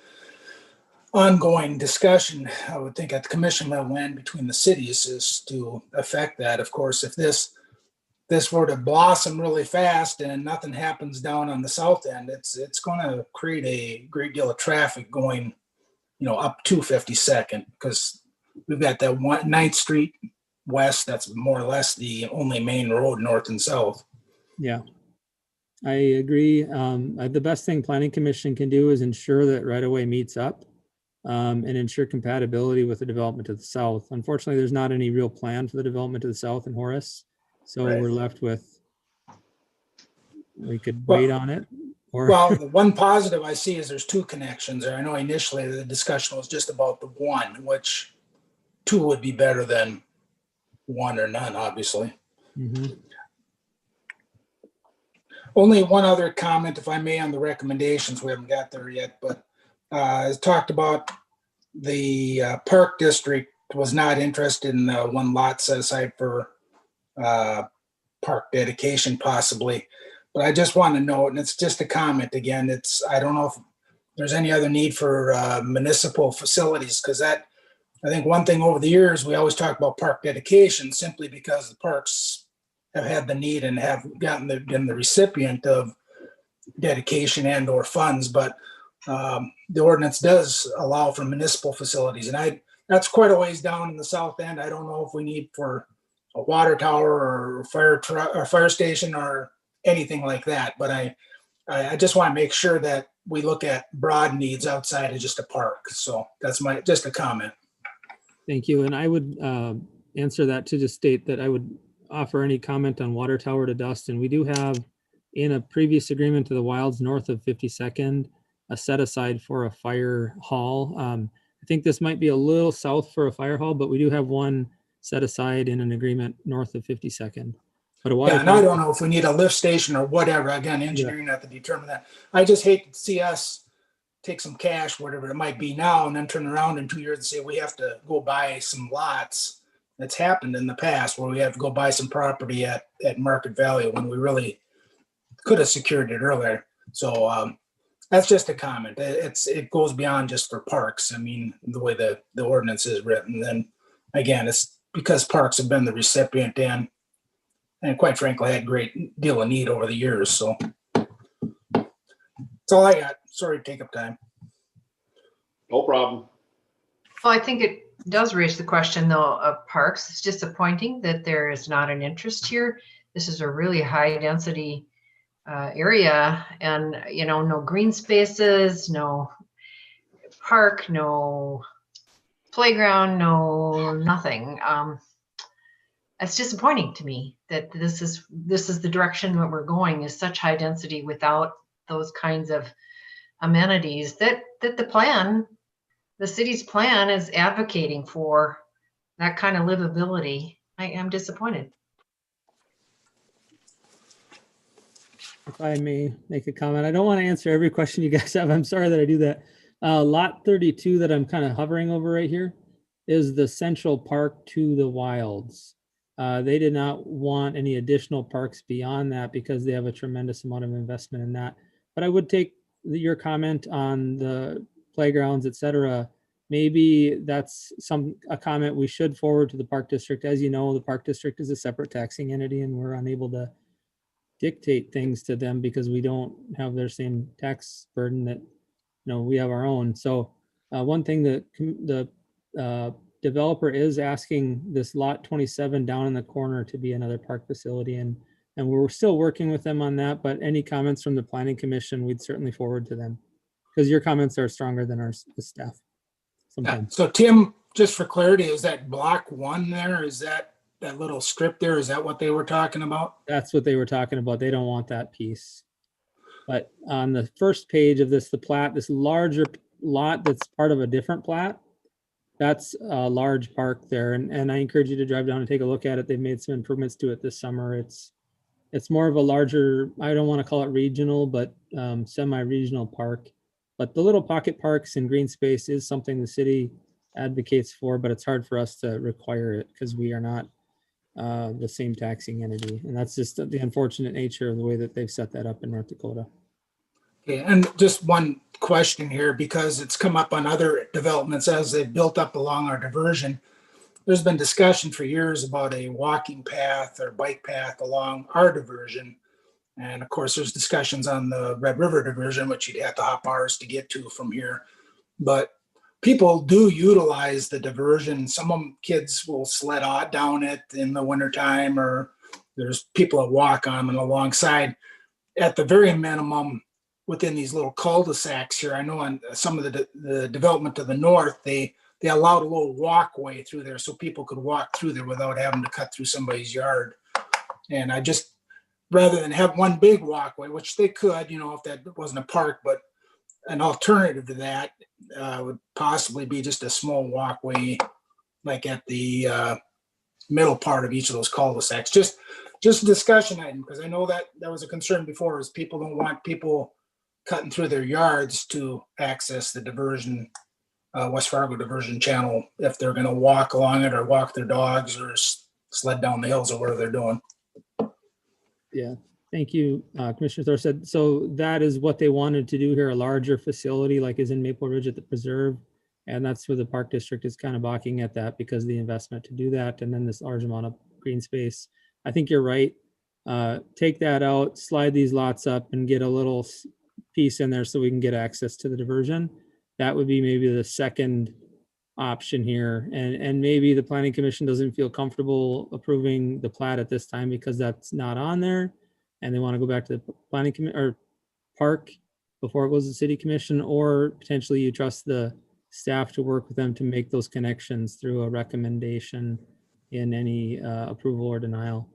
ongoing discussion, I would think, at the commission level and between the cities, is to affect that. Of course, if this were to blossom really fast and nothing happens down on the south end, it's going to create a great deal of traffic going, up to 52nd, because we've got that 9th Street west. That's more or less the only main road north and south. Yeah, I agree. The best thing Planning Commission can do is ensure that right of way meets up and ensure compatibility with the development to the south. Unfortunately, there's not any real plan for the development to the south in Horace. So Right. We're left with, we could wait on it. Or Well, the one positive I see is there's 2 connections there. I know initially the discussion was just about the one, which 2 would be better than 1 or none, obviously. Mhm. Only one other comment, if I may, on the recommendations. We haven't got there yet, but as talked about, the Park District was not interested in one lot set aside for park dedication possibly. But I just want to note, and it's just a comment again, I don't know if there's any other need for municipal facilities, because I think one thing over the years, we always talk about park dedication simply because the parks have had the need and have been the recipient of dedication and or funds. But the ordinance does allow for municipal facilities, and that's quite a ways down in the south end. I don't know if we need for a water tower or fire station or anything like that, but I just want to make sure that we look at broad needs outside of just a park. So that's just a comment. Thank you. And I would answer that to just state that I would offer any comment on water tower to Dustin. We do have in a previous agreement to the Wilds north of 52nd, a set aside for a fire hall. I think this might be a little south for a fire hall, but we do have one set aside in an agreement north of 52nd. But a water Yeah, and I don't know if we need a lift station or whatever. Again, engineering have to determine that. I just hate to see us take some cash, whatever it might be now, and then turn around in 2 years and say we have to go buy some lots. That's happened in the past where we have to go buy some property at market value when we really could have secured it earlier. So that's just a comment. It goes beyond just for parks. I mean, the way the ordinance is written. Then again, it's because parks have been the recipient and quite frankly had a great deal of need over the years. So that's all I got. Sorry to take up time. No problem. Well, I think it does raise the question though of parks. It's disappointing that there is not an interest here. This is a really high density area, and no green spaces, no park, no playground, no nothing. It's disappointing to me that this is the direction that we're going, is such high density without those kinds of amenities that the city's plan is advocating for, that kind of livability. I am disappointed. If I may make a comment, I don't want to answer every question you guys have. I'm sorry that I do that. Lot 32 that I'm kind of hovering over right here is the Central Park to the Wilds. They did not want any additional parks beyond that because they have a tremendous amount of investment in that. But I would take your comment on the playgrounds, et cetera. Maybe that's a comment we should forward to the Park District. As you know, the Park District is a separate taxing entity and we're unable to dictate things to them because we don't have their same tax burden that we have our own. So one thing that the developer is asking this lot 27 down in the corner to be another park facility, and we're still working with them on that. But any comments from the Planning Commission, we'd certainly forward to them because your comments are stronger than the staff sometimes. So Tim, just for clarity, is that block 1 there? Is that little strip there? Is that what they were talking about? That's what they were talking about. They don't want that piece. But on the first page of this, the plat, this larger lot that's part of a different plat, that's a large park there. And I encourage you to drive down and take a look at it. They've made some improvements to it this summer. It's more of a larger, I don't want to call it regional, but semi-regional park. But the little pocket parks and green space is something the city advocates for, but it's hard for us to require it because we are not the same taxing entity. And that's just the unfortunate nature of the way that they've set that up in North Dakota. Okay, and just one question here, because it's come up on other developments as they've built up along our diversion. There's been discussion for years about a walking path or bike path along our diversion. And of course, there's discussions on the Red River diversion, which you'd have to hop ours to get to from here. But people do utilize the diversion. Some of them kids will sled out down it in the wintertime, or there's people that walk on and alongside. At the very minimum, within these little cul-de-sacs here, I know on some of the development to the north, they allowed a little walkway through there so people could walk through there without having to cut through somebody's yard. And I just, rather than have one big walkway, which they could, if that wasn't a park, but an alternative to that would possibly be just a small walkway, like at the middle part of each of those cul-de-sacs. Just a discussion item, because I know that was a concern before, is people don't want people cutting through their yards to access the diversion, West Fargo diversion channel, if they're going to walk along it or walk their dogs or sled down the hills or whatever they're doing. Yeah. Thank you, Commissioner Thorstad. So that is what they wanted to do here, a larger facility like is in Maple Ridge at the preserve. And that's where the Park District is kind of balking at that because of the investment to do that. And then this large amount of green space. I think you're right. Take that out, slide these lots up and get a little piece in there so we can get access to the diversion. That would be maybe the second option here. And maybe the Planning Commission doesn't feel comfortable approving the plat at this time because that's not on there. And they want to go back to the Planning Commission or Park before it goes to City Commission, or potentially you trust the staff to work with them to make those connections through a recommendation in any approval or denial.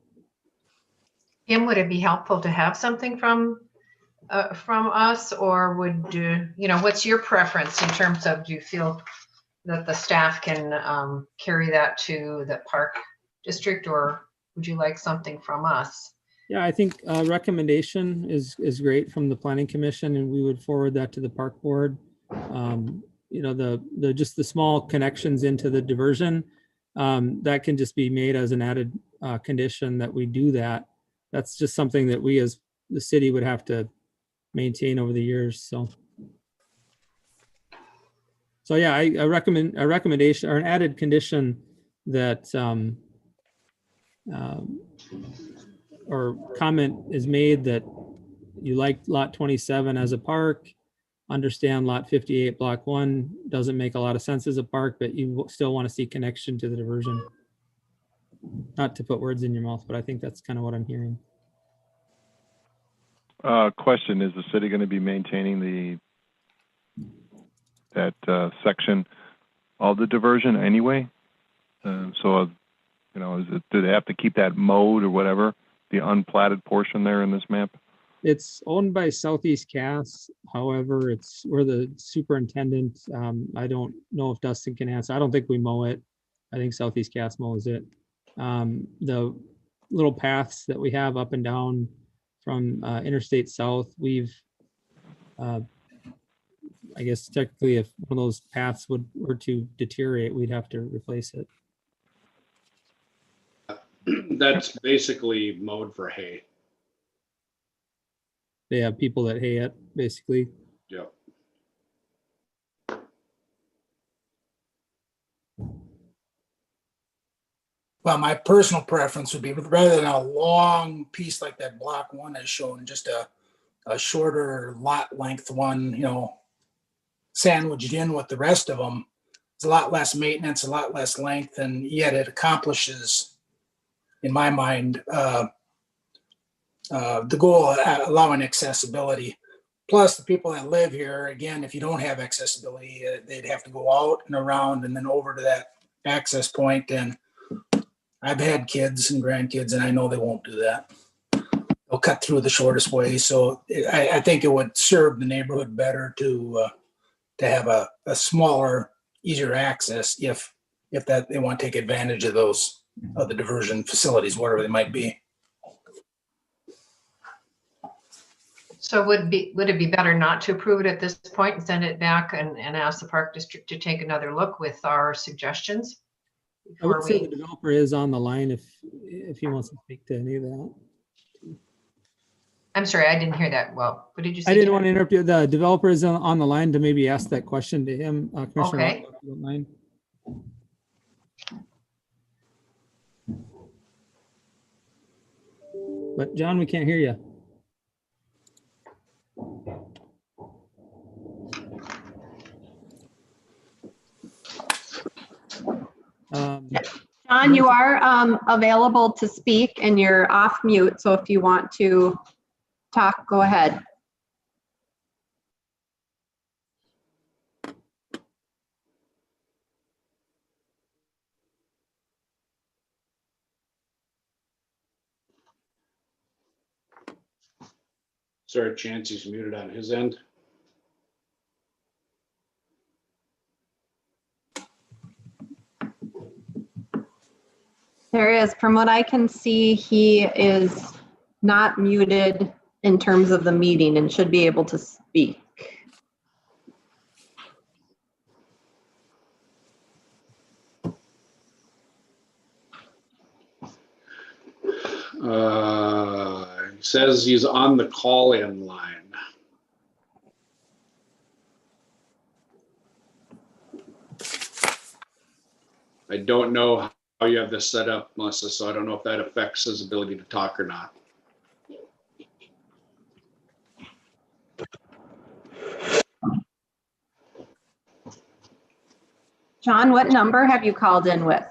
Kim, would it be helpful to have something from us, or would what's your preference in terms of, do you feel that the staff can carry that to the Park District, or would you like something from us? Yeah, I think a recommendation is great from the Planning Commission, and we would forward that to the Park Board. Just the small connections into the diversion, that can just be made as an added condition that we do that. That's just something that we as the city would have to maintain over the years. So yeah, I recommend a recommendation or an added condition that or comment is made that you like lot 27 as a park, understand lot 58 block 1 doesn't make a lot of sense as a park, but you still want to see connection to the diversion. Not to put words in your mouth, but I think that's kind of what I'm hearing. Question, is the city going to be maintaining that section of the diversion anyway? So Do they have to keep that mowed or whatever, the unplatted portion there in this map? It's owned by Southeast Cass. However, we're the superintendent. I don't know if Dustin can answer. I don't think we mow it. I think Southeast Cass mows it. The little paths that we have up and down from Interstate South, we've, I guess technically if one of those paths were to deteriorate, we'd have to replace it. That's basically mowed for hay. They have people that hay it, basically. Yep. Well, my personal preference would be rather than a long piece like that block one is shown, just a shorter lot length one, sandwiched in with the rest of them. It's a lot less maintenance, a lot less length, and yet it accomplishes, in my mind, the goal of allowing accessibility. Plus, the people that live here, again, if you don't have accessibility, they'd have to go out and around and then over to that access point. And I've had kids and grandkids, and I know they won't do that. They'll cut through the shortest way. So I think it would serve the neighborhood better to have a smaller, easier access if that they want to take advantage of those the diversion facilities, whatever they might be. So would it be better not to approve it at this point and send it back and ask the Park District to take another look with our suggestions? I would say the developer is on the line if he wants to speak to any of that. I'm sorry, I didn't hear that well. What did you say? I didn't want to interrupt you. The developer is on the line to maybe ask that question to him, Commissioner. Okay. Locke, if you don't mind. But John, we can't hear you. John, you are available to speak and you're off mute. So if you want to talk, go ahead. Is there a chance he's muted on his end? There is, from what I can see, he is not muted in terms of the meeting and should be able to speak. He says he's on the call-in line. I don't know how you have this set up, Melissa, so I don't know if that affects his ability to talk or not. John, what number have you called in with?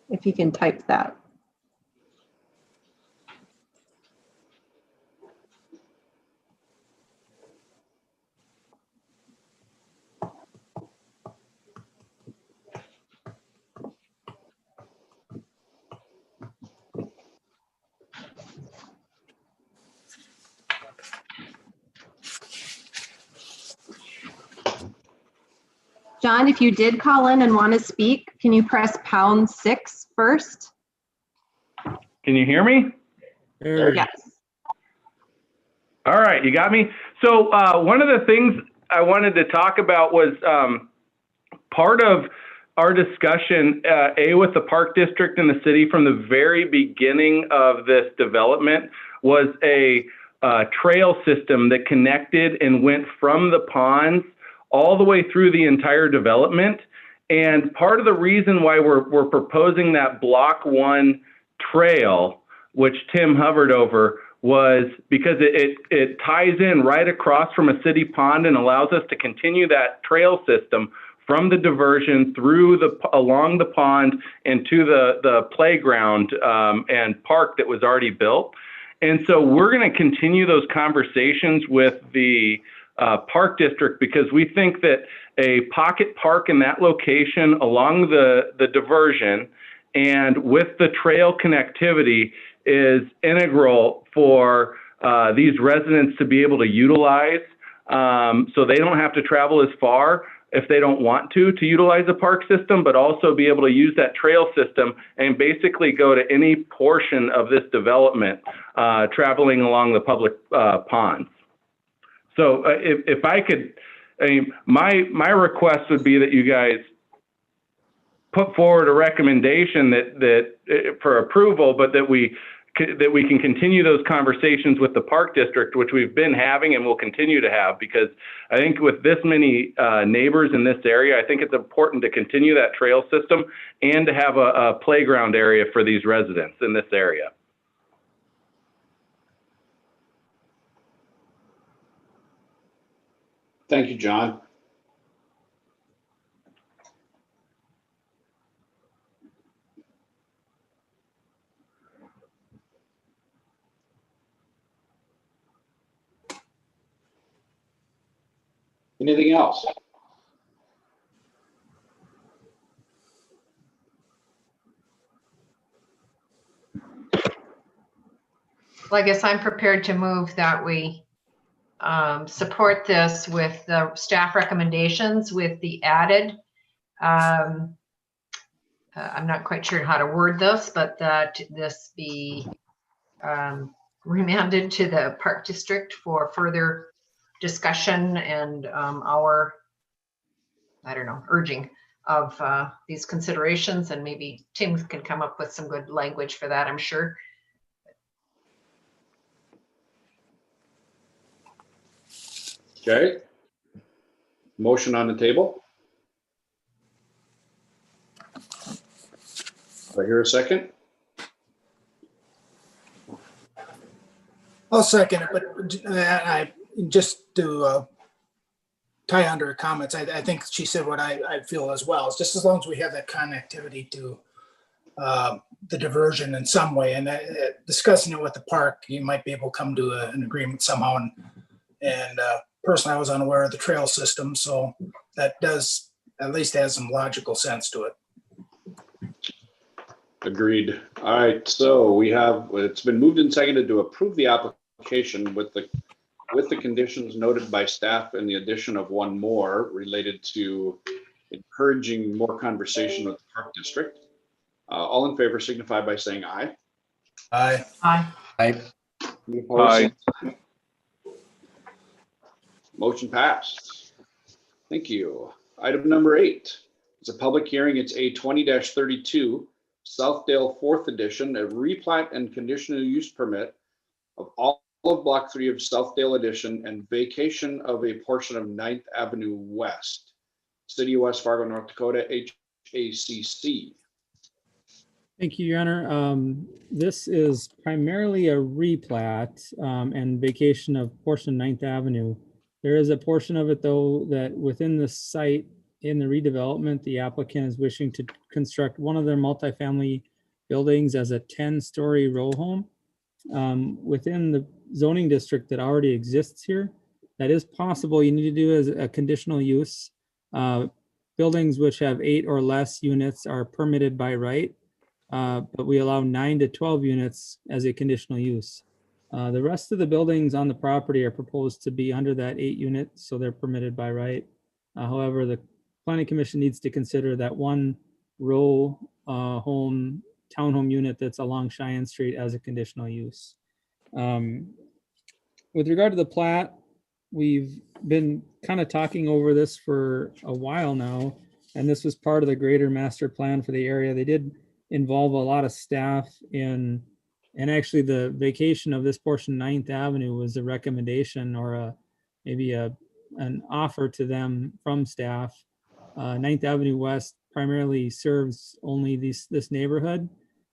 If you can type that. John, if you did call in and want to speak, can you press #6 first? Can you hear me? Yes. All right, you got me. So one of the things I wanted to talk about was part of our discussion, with the Park District and the city from the very beginning of this development was a trail system that connected and went from the ponds all the way through the entire development. And part of the reason why we're proposing that block 1 trail, which Tim hovered over, was because it ties in right across from a city pond and allows us to continue that trail system from the diversion through along the pond and to the playground and park that was already built. And so we're going to continue those conversations with the park district, because we think that a pocket park in that location along the diversion and with the trail connectivity is integral for these residents to be able to utilize, so they don't have to travel as far if they don't want to utilize a park system, but also be able to use that trail system and basically go to any portion of this development traveling along the public ponds. So if I could, I mean, my request would be that you guys put forward a recommendation that for approval, but that we can continue those conversations with the park district, which we've been having and will continue to have, because I think with this many neighbors in this area, I think it's important to continue that trail system and to have a playground area for these residents in this area. Thank you, John. Anything else? Well, I guess I'm prepared to move that we support this with the staff recommendations with the added, I'm not quite sure how to word this, but that this be remanded to the park district for further discussion and our, I don't know, urging of these considerations, and maybe Tim can come up with some good language for that, I'm sure. Okay. Motion on the table. Do I hear a second? I'll second it, but I just to tie under her comments, I think she said what I feel as well. It's just as long as we have that connectivity to the diversion in some way, and discussing it with the park, you might be able to come to an agreement somehow. And personally, I was unaware of the trail system, so that does at least have some logical sense to it. Agreed. All right, so we have, it's been moved and seconded to approve the application with the conditions noted by staff and the addition of one more related to encouraging more conversation with the park district. All in favor signify by saying aye. Aye. Aye. Aye. Any opposed? Aye. Motion passed. Thank you. Item number 8 is a public hearing. It's A20-32, Southdale 4th Edition, a replat and conditional use permit of all of Block 3 of Southdale Edition and vacation of a portion of 9th Avenue West, City of West Fargo, North Dakota, HACC. Thank you, Your Honor. This is primarily a replat and vacation of portion 9th Avenue. There is a portion of it, though, that within the site in the redevelopment, the applicant is wishing to construct one of their multifamily buildings as a 10-story row home. Within the zoning district that already exists here, that is possible. You need to do as a conditional use. Buildings which have 8 or less units are permitted by right, but we allow 9 to 12 units as a conditional use. The rest of the buildings on the property are proposed to be under that 8 unit, so they're permitted by right. However, the Planning Commission needs to consider that one row home, townhome unit that's along Cheyenne Street as a conditional use. With regard to the plat, we've been kind of talking over this for a while now, and this was part of the greater master plan for the area. They did involve a lot of staff in, and actually the vacation of this portion 9th Avenue was a recommendation or maybe an offer to them from staff. 9th Avenue West primarily serves only this neighborhood,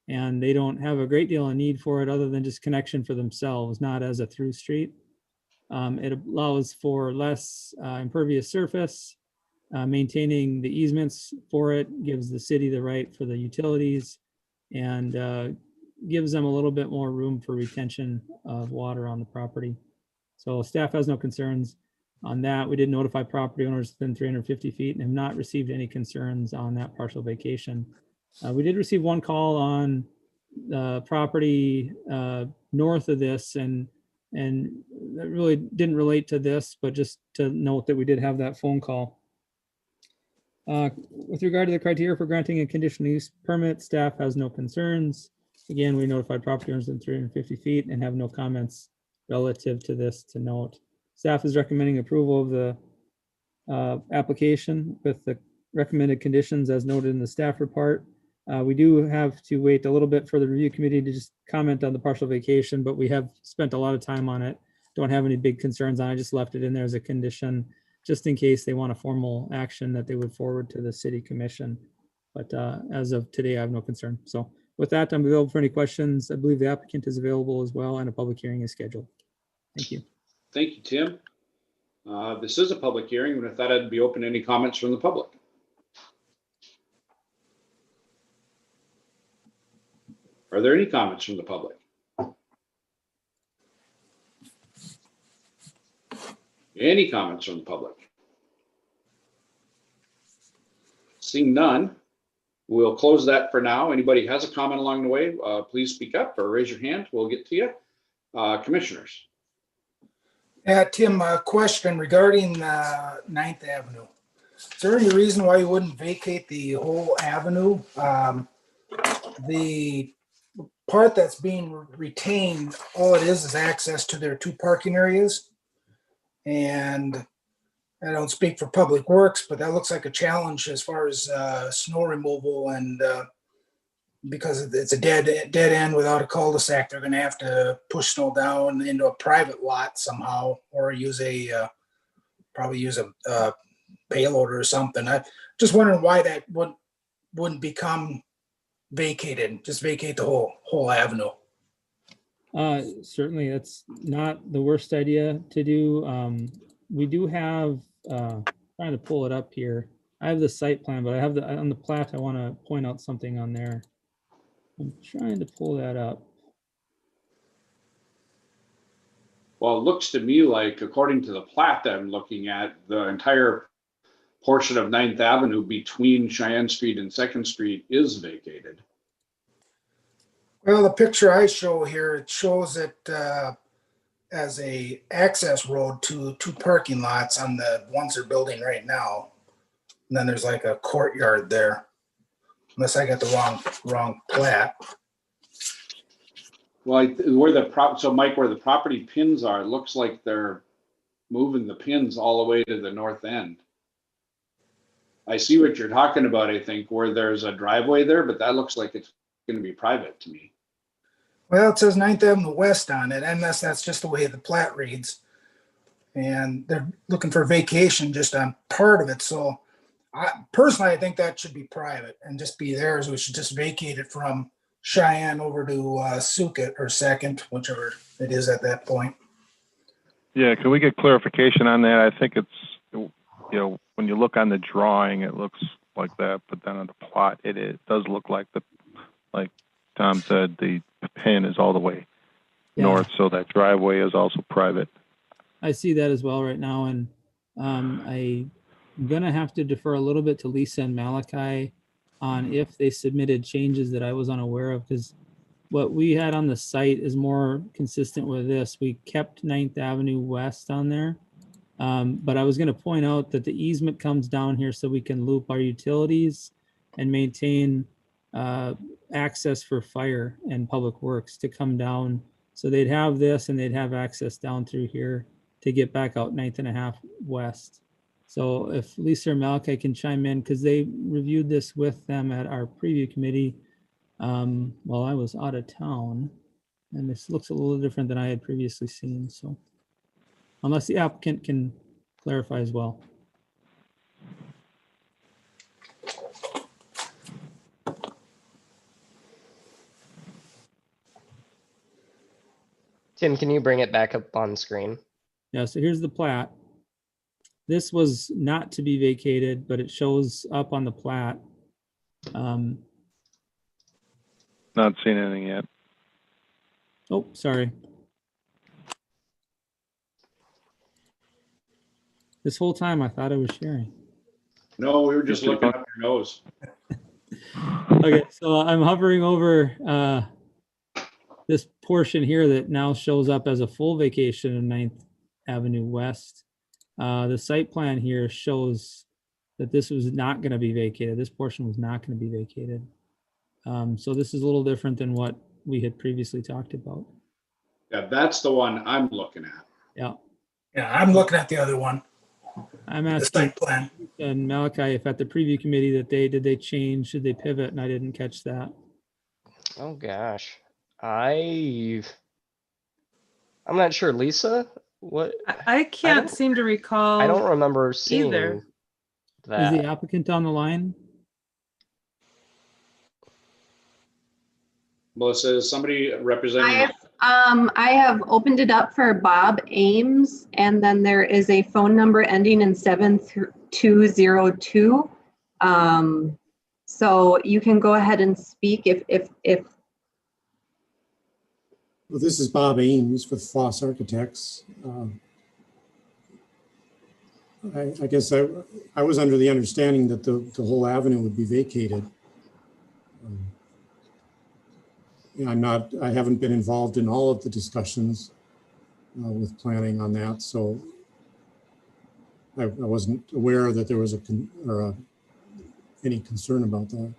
and they don't have a great deal of need for it other than just connection for themselves, not as a through street. It allows for less impervious surface, maintaining the easements for it, gives the city the right for the utilities, and gives them a little bit more room for retention of water on the property. So staff has no concerns. on that. We did notify property owners within 350 feet and have not received any concerns on that partial vacation. We did receive one call on property north of this, and that really didn't relate to this, but just to note that we did have that phone call. With regard to the criteria for granting a conditional use permit, staff has no concerns. Again, we notified property owners in 350 feet and have no comments relative to this to note. Staff is recommending approval of the application with the recommended conditions as noted in the staff report. We do have to wait a little bit for the review committee to just comment on the partial vacation, but we have spent a lot of time on it. Don't have any big concerns on it. I just left it in there as a condition, just in case they want a formal action that they would forward to the city commission. But as of today, I have no concern. So with that, I'm available for any questions. I believe the applicant is available as well, and a public hearing is scheduled. Thank you. Thank you, Tim. This is a public hearing, and with that, I'd be open to any comments from the public. Are there any comments from the public? Any comments from the public? Seeing none, we'll close that for now. Anybody has a comment along the way, please speak up or raise your hand. We'll get to you. Commissioners. Tim, a question regarding 9th Avenue. Is there any reason why you wouldn't vacate the whole avenue? The part that's being retained, all it is access to their 2 parking areas. And I don't speak for Public Works, but that looks like a challenge as far as snow removal. And because it's a dead end without a cul-de-sac, they're going to have to push snow down into a private lot somehow, or use probably use a payload or something. I'm just wondering why that wouldn't become vacated. Just vacate the whole avenue. Certainly, it's not the worst idea to do. We do have, trying to pull it up here. I have the site plan, but I have on the plat, I want to point out something on there. I'm trying to pull that up. Well, it looks to me like, according to the plat that I'm looking at, the entire portion of 9th Avenue between Cheyenne Street and 2nd Street is vacated. Well, the picture I show here, it shows it as a access road to 2 parking lots on the ones they're building right now. And then there's like a courtyard there, unless I got the wrong plat. Well, so Mike, where the property pins are, it looks like they're moving the pins all the way to the north end. I see what you're talking about, I think, where there's a driveway there, but that looks like it's going to be private to me. Well, it says 9th Avenue West on it, and that's just the way the plat reads. And they're looking for vacation just on part of it. So personally, I think that should be private and just be theirs. We should just vacate it from Cheyenne over to Suket or 2nd, whichever it is at that point. Yeah, can we get clarification on that? I think it's, when you look on the drawing, it looks like that, but then on the plot, it does look like like Tom said, the pin is all the way north, so that driveway is also private. I see that as well right now, and I'm gonna have to defer a little bit to Lisa and Malachi on if they submitted changes that I was unaware of, because what we had on the site is more consistent with this. We kept 9th Avenue West on there, but I was gonna point out that the easement comes down here so we can loop our utilities and maintain access for fire and public works to come down. So they'd have this and they'd have access down through here to get back out 9th and a half west. So if Lisa or Malachi can chime in, because they reviewed this with them at our preview committee while I was out of town, and this looks a little different than I had previously seen. So unless the applicant can clarify as well. Tim, can you bring it back up on screen? Yeah, so here's the plat. This was not to be vacated, but it shows up on the plat. Not seen anything yet. Oh, sorry. This whole time I thought I was sharing. No, we were just looking up your nose. Okay, so I'm hovering over this portion here that now shows up as a full vacation of 9th Avenue West. The site plan here shows that this was not going to be vacated. This portion was not going to be vacated. So this is a little different than what we had previously talked about. Yeah, that's the one I'm looking at. Yeah. Yeah, I'm looking at the other one, I'm the asking site plan. and Malachi if at the preview committee that did they change, did they pivot? And I didn't catch that. Oh gosh, I'm not sure. Lisa, what? I can't seem to recall. I don't remember seeing either. Is that. the applicant on the line? Melissa, is somebody representing? I have opened it up for Bob Ames, and then there is a phone number ending in 7202. So you can go ahead and speak if Well, this is Bob Ames with Foss Architects. I guess I was under the understanding that the whole avenue would be vacated. I haven't been involved in all of the discussions with planning on that, so I wasn't aware that there was any concern about that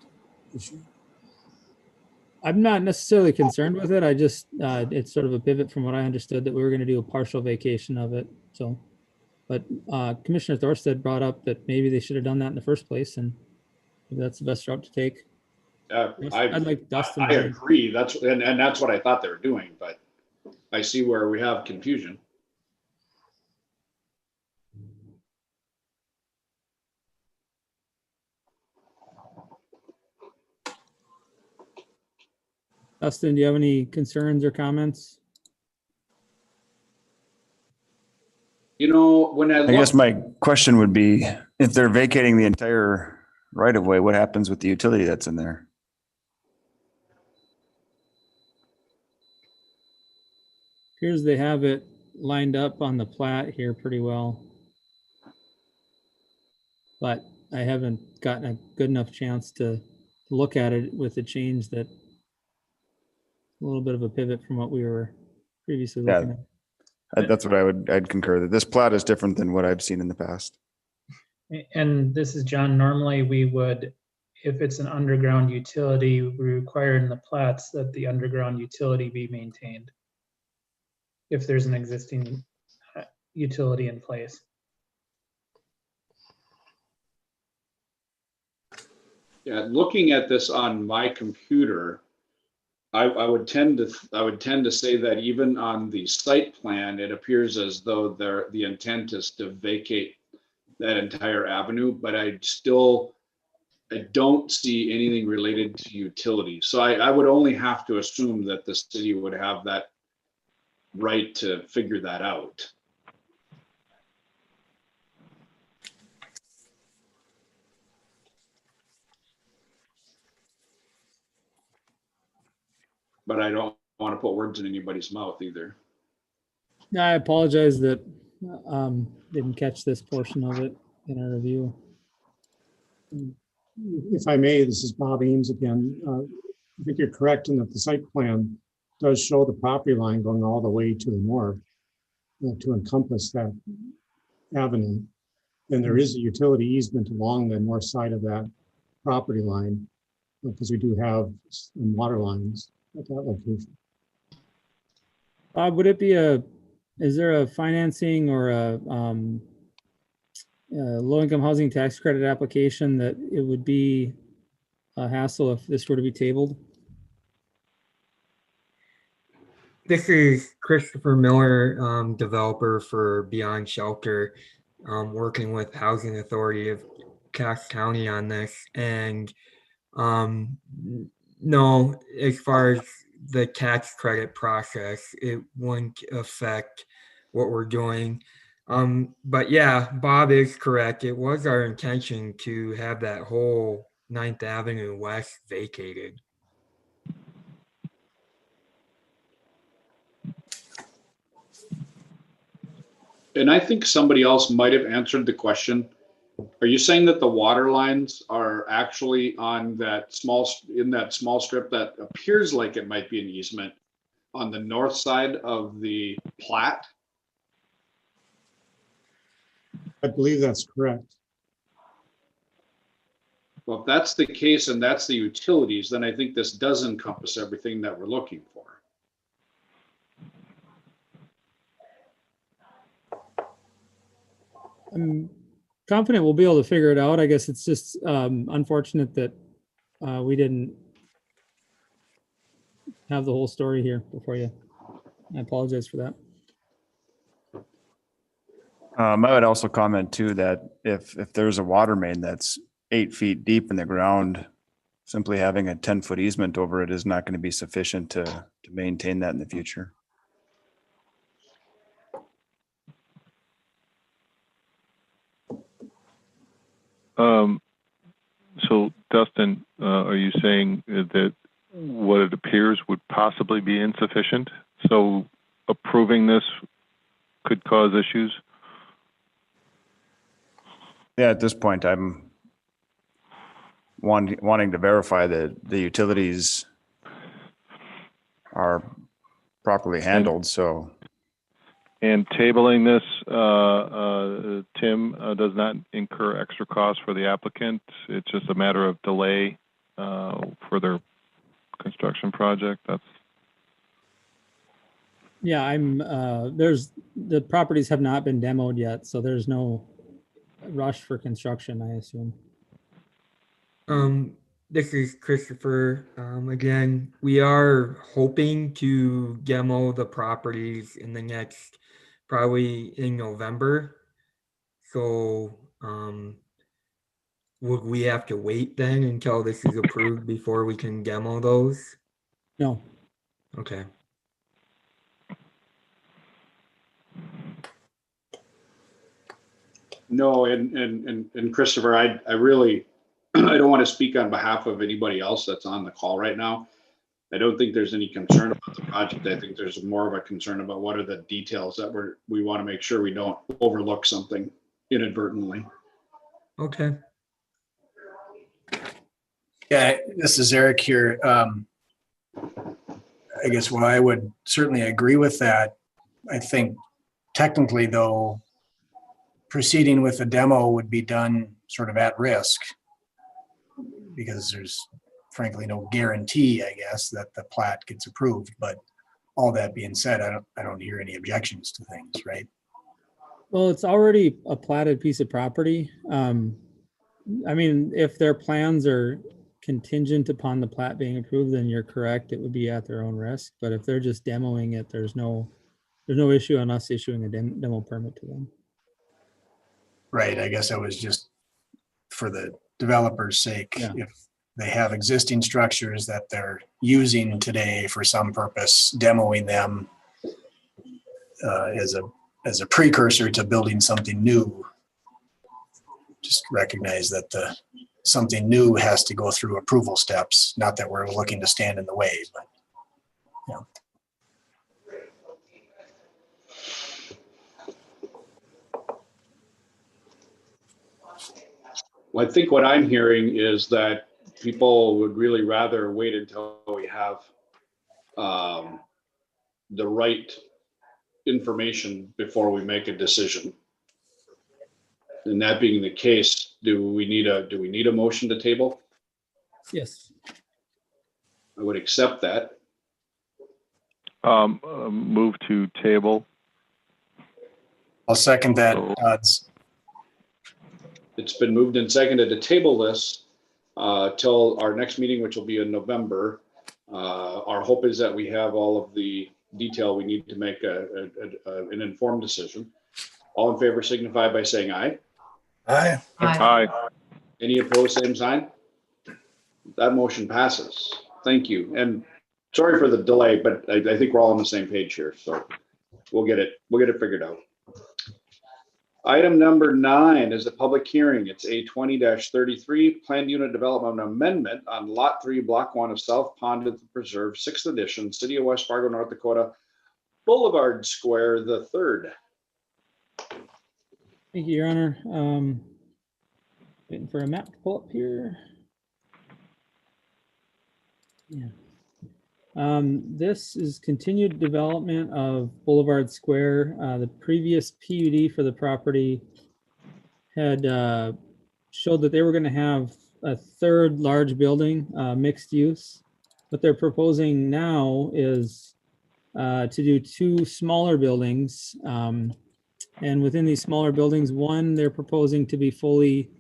issue. I'm not necessarily concerned with it. I just, it's sort of a pivot from what I understood that we were going to do a partial vacation of it. So, but Commissioner Thorstad brought up that maybe they should have done that in the first place, and maybe that's the best route to take. I'd like Dustin. I agree. That's what I thought they were doing, but I see where we have confusion. Dustin, do you have any concerns or comments? You know, when I guess my question would be, if they're vacating the entire right of way, what happens with the utility that's in there? Here's they have it lined up on the plat here pretty well. But I haven't gotten a good enough chance to look at it with the change that a little bit of a pivot from what we were previously looking at. That's what I'd concur, that this plat is different than what I've seen in the past. And this is John. Normally we would, if it's an underground utility, we require in the plats that the underground utility be maintained if there's an existing utility in place. Yeah, looking at this on my computer, I would tend to say that even on the site plan, it appears as though the intent is to vacate that entire avenue, but I don't see anything related to utilities. So I would only have to assume that the city would have that right to figure that out. But I don't want to put words in anybody's mouth either. Yeah, I apologize that didn't catch this portion of it in our review. If I may, this is Bob Ames again. I think you're correct in that the site plan does show the property line going all the way to the north to encompass that avenue. And there is a utility easement along the north side of that property line because we do have some water lines at that location. Bob, would it be is there a financing or a low-income housing tax credit application that it would be a hassle if this were to be tabled? This is Christopher Miller, developer for Beyond Shelter, working with Housing Authority of Cass County on this. And no, as far as the tax credit process, it wouldn't affect what we're doing. But yeah, Bob is correct. It was our intention to have that whole 9th Avenue West vacated. And I think somebody else might have answered the question. Are you saying that the water lines are actually on that in that small strip that appears like it might be an easement on the north side of the plat? I believe that's correct. Well, if that's the case and that's the utilities, then I think this does encompass everything that we're looking for. I'm confident we'll be able to figure it out. I guess it's just unfortunate that we didn't have the whole story here before you. I apologize for that. I would also comment too that if there's a water main that's 8 feet deep in the ground, simply having a 10-foot easement over it is not going to be sufficient to maintain that in the future. So Dustin, are you saying that what it appears would possibly be insufficient? So approving this could cause issues? Yeah, at this point, I'm wanting to verify that the utilities are properly handled, so. And tabling this, Tim, does not incur extra costs for the applicant. It's just a matter of delay for their construction project. That's. Yeah, the properties have not been demoed yet, so there's no rush for construction, I assume. This is Christopher. Again, we are hoping to demo the properties in the next, probably in November. So, would we have to wait then until this is approved before we can demo those? No. Okay. No, and Christopher, I really, I don't want to speak on behalf of anybody else that's on the call right now. I don't think there's any concern about the project. I think there's more of a concern about what are the details that we want to make sure we don't overlook something inadvertently. Okay. Yeah, this is Eric here. I guess while I would certainly agree with that, I think technically though, proceeding with a demo would be done sort of at risk because there's frankly no guarantee, I guess, that the plat gets approved. But all that being said, I don't hear any objections to things, right? Well, it's already a platted piece of property. I mean, if their plans are contingent upon the plat being approved, then you're correct. It would be at their own risk. But if they're just demoing it, there's no issue on us issuing a demo permit to them. Right. I guess that was just for the developer's sake. Yeah. If they have existing structures that they're using today for some purpose, demoing them as a precursor to building something new, just recognize that something new has to go through approval steps. Not that we're looking to stand in the way, but you know. Well, I think what I'm hearing is that people would really rather wait until we have the right information before we make a decision. And that being the case, do we need a motion to table? Yes. I would accept that. Move to table. I'll second that. It's been moved and seconded to table this till our next meeting, which will be in November. Our hope is that we have all of the detail we need to make an informed decision. All in favor signify by saying aye. Aye. Aye. Any opposed, same sign. That motion passes. Thank you. And sorry for the delay, but I think we're all on the same page here. So we'll get it figured out. Item number 9 is a public hearing. It's a 20-33 planned unit development amendment on Lot 3, Block 1 of South Pond of the Preserve, 6th edition, City of West Fargo, North Dakota, Boulevard Square the 3rd. Thank you, Your Honor. Waiting for a map to pull up here. Yeah. This is continued development of Boulevard Square. The previous PUD for the property had showed that they were going to have a third large building, mixed use. What they're proposing now is to do two smaller buildings. And within these smaller buildings, one they're proposing to be fully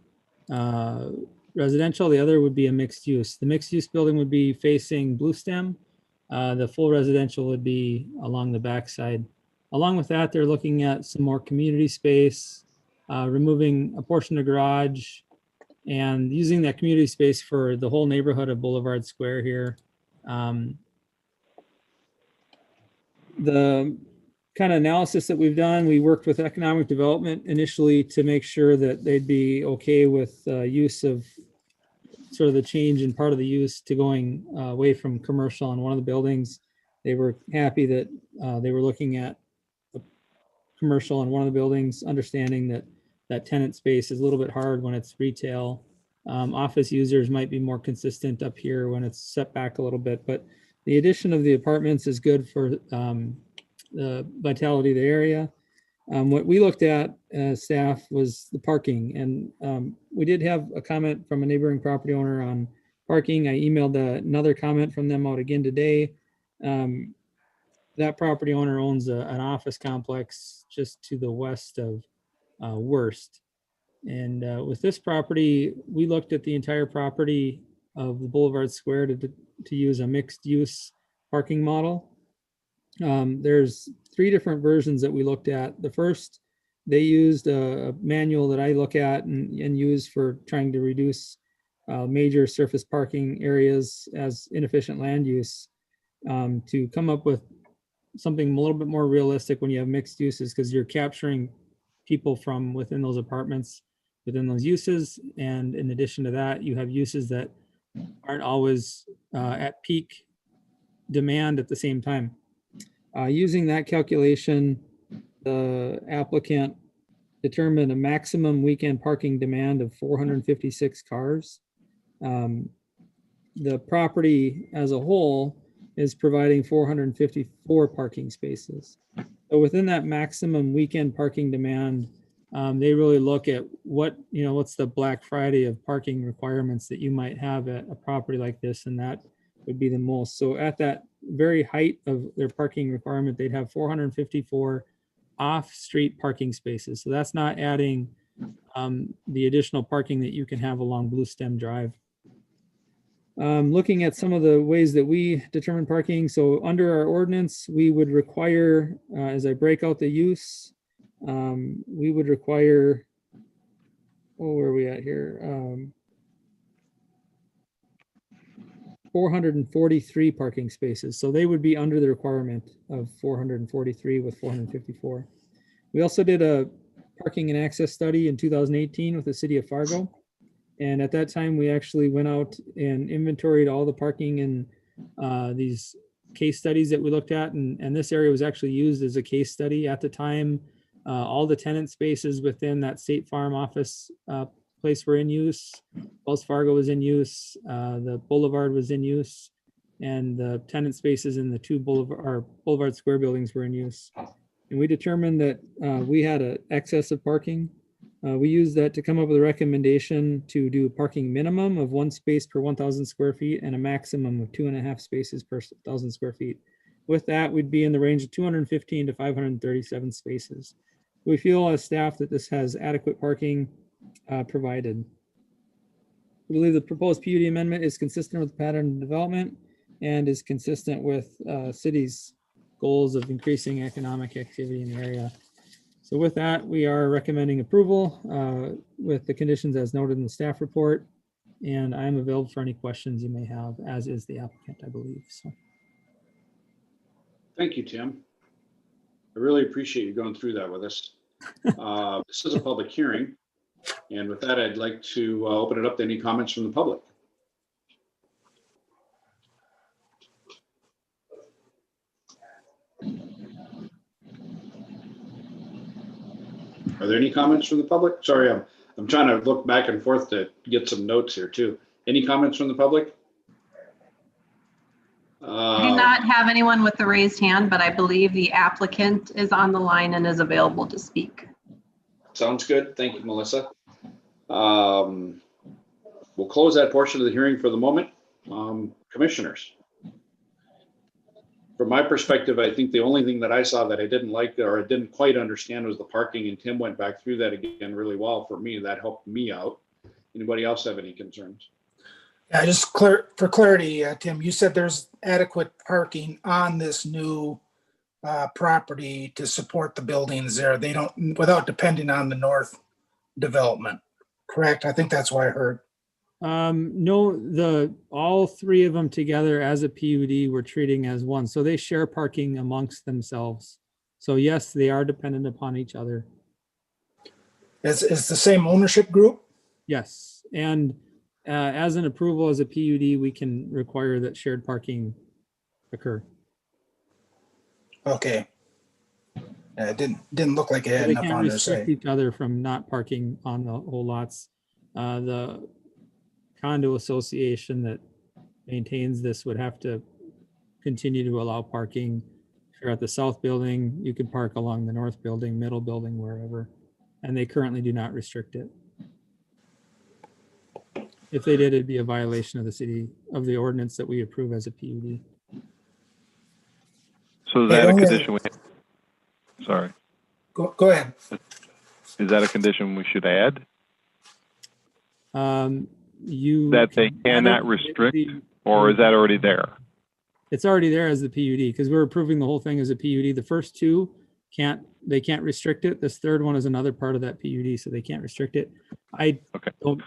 residential, the other would be a mixed use. The mixed use building would be facing Blue Stem. The full residential would be along the backside. Along with that, they're looking at some more community space, removing a portion of garage, and using that community space for the whole neighborhood of Boulevard Square here. The kind of analysis that we've done, we worked with economic development initially to make sure that they'd be okay with use of sort of the change in part of the use to going away from commercial on one of the buildings. They were happy that they were looking at the commercial on one of the buildings, understanding that that tenant space is a little bit hard when it's retail. Office users might be more consistent up here when it's set back a little bit, but the addition of the apartments is good for the vitality of the area. What we looked at as staff was the parking, and we did have a comment from a neighboring property owner on parking. I emailed another comment from them out again today. That property owner owns an office complex just to the west of Worst. And with this property, we looked at the entire property of the Boulevard Square to use a mixed use parking model. There's three different versions that we looked at. The first, they used a manual that I look at and use for trying to reduce major surface parking areas as inefficient land use, to come up with something a little bit more realistic when you have mixed uses, because you're capturing people from within those apartments, within those uses. And in addition to that, you have uses that aren't always at peak demand at the same time. Using that calculation, the applicant determined a maximum weekend parking demand of 456 cars. The property as a whole is providing 454 parking spaces. So within that maximum weekend parking demand, they really look at what's the Black Friday of parking requirements that you might have at a property like this, and that would be the most. So at that very height of their parking requirement, they'd have 454 off-street parking spaces. So that's not adding the additional parking that you can have along Blue Stem Drive. Looking at some of the ways that we determine parking. So under our ordinance, we would require, as I break out the use, we would require, where are we at here? 443 parking spaces. So they would be under the requirement of 443 with 454. We also did a parking and access study in 2018 with the city of Fargo. And at that time, we actually went out and inventoried all the parking in these case studies that we looked at. And this area was actually used as a case study at the time. All the tenant spaces within that State Farm office place were in use. Wells Fargo was in use. The Boulevard was in use. And the tenant spaces in the two Boulevard Square buildings were in use. And we determined that we had an excess of parking. We used that to come up with a recommendation to do a parking minimum of 1 space per 1,000 square feet and a maximum of 2.5 spaces per 1,000 square feet. With that, we'd be in the range of 215 to 537 spaces. We feel as staff that this has adequate parking provided. We believe the proposed PUD amendment is consistent with the pattern of development and is consistent with city's goals of increasing economic activity in the area. So with that, we are recommending approval with the conditions as noted in the staff report. And I'm available for any questions you may have, as is the applicant, I believe. So. Thank you, Tim. I really appreciate you going through that with us. This is a public hearing. And with that, I'd like to open it up to any comments from the public. Are there any comments from the public? Sorry, I'm trying to look back and forth to get some notes here too. Any comments from the public? I do not have anyone with the raised hand, but I believe the applicant is on the line and is available to speak. Sounds good. Thank you, Melissa. We'll close that portion of the hearing for the moment. Commissioners. From my perspective, I think the only thing that I saw that I didn't like or I didn't quite understand was the parking, and Tim went back through that again really well for me. That helped me out. Anybody else have any concerns? Yeah, just for clarity, Tim, you said there's adequate parking on this new property to support the buildings there. They don't, without depending on the north development, correct? I think that's what I heard. No, all three of them together as a PUD we're treating as one. So they share parking amongst themselves. So yes, they are dependent upon each other. Is the same ownership group? Yes, and as an approval as a PUD, we can require that shared parking occur. Okay. It didn't look like it had They enough can't on their restrict site. each other from not parking on the whole lots. The condo association that maintains this would have to continue to allow parking. If you're at the south building, you could park along the north building, middle building, wherever. And they currently do not restrict it. If they did, it'd be a violation of the ordinance that we approve as a PUD. So is that a condition sorry. Go ahead. Is that a condition we should add? That they cannot restrict, or is that already there? It's already there as the PUD because we're approving the whole thing as a PUD. The first two can't restrict it. This third one is another part of that PUD, so they can't restrict it. I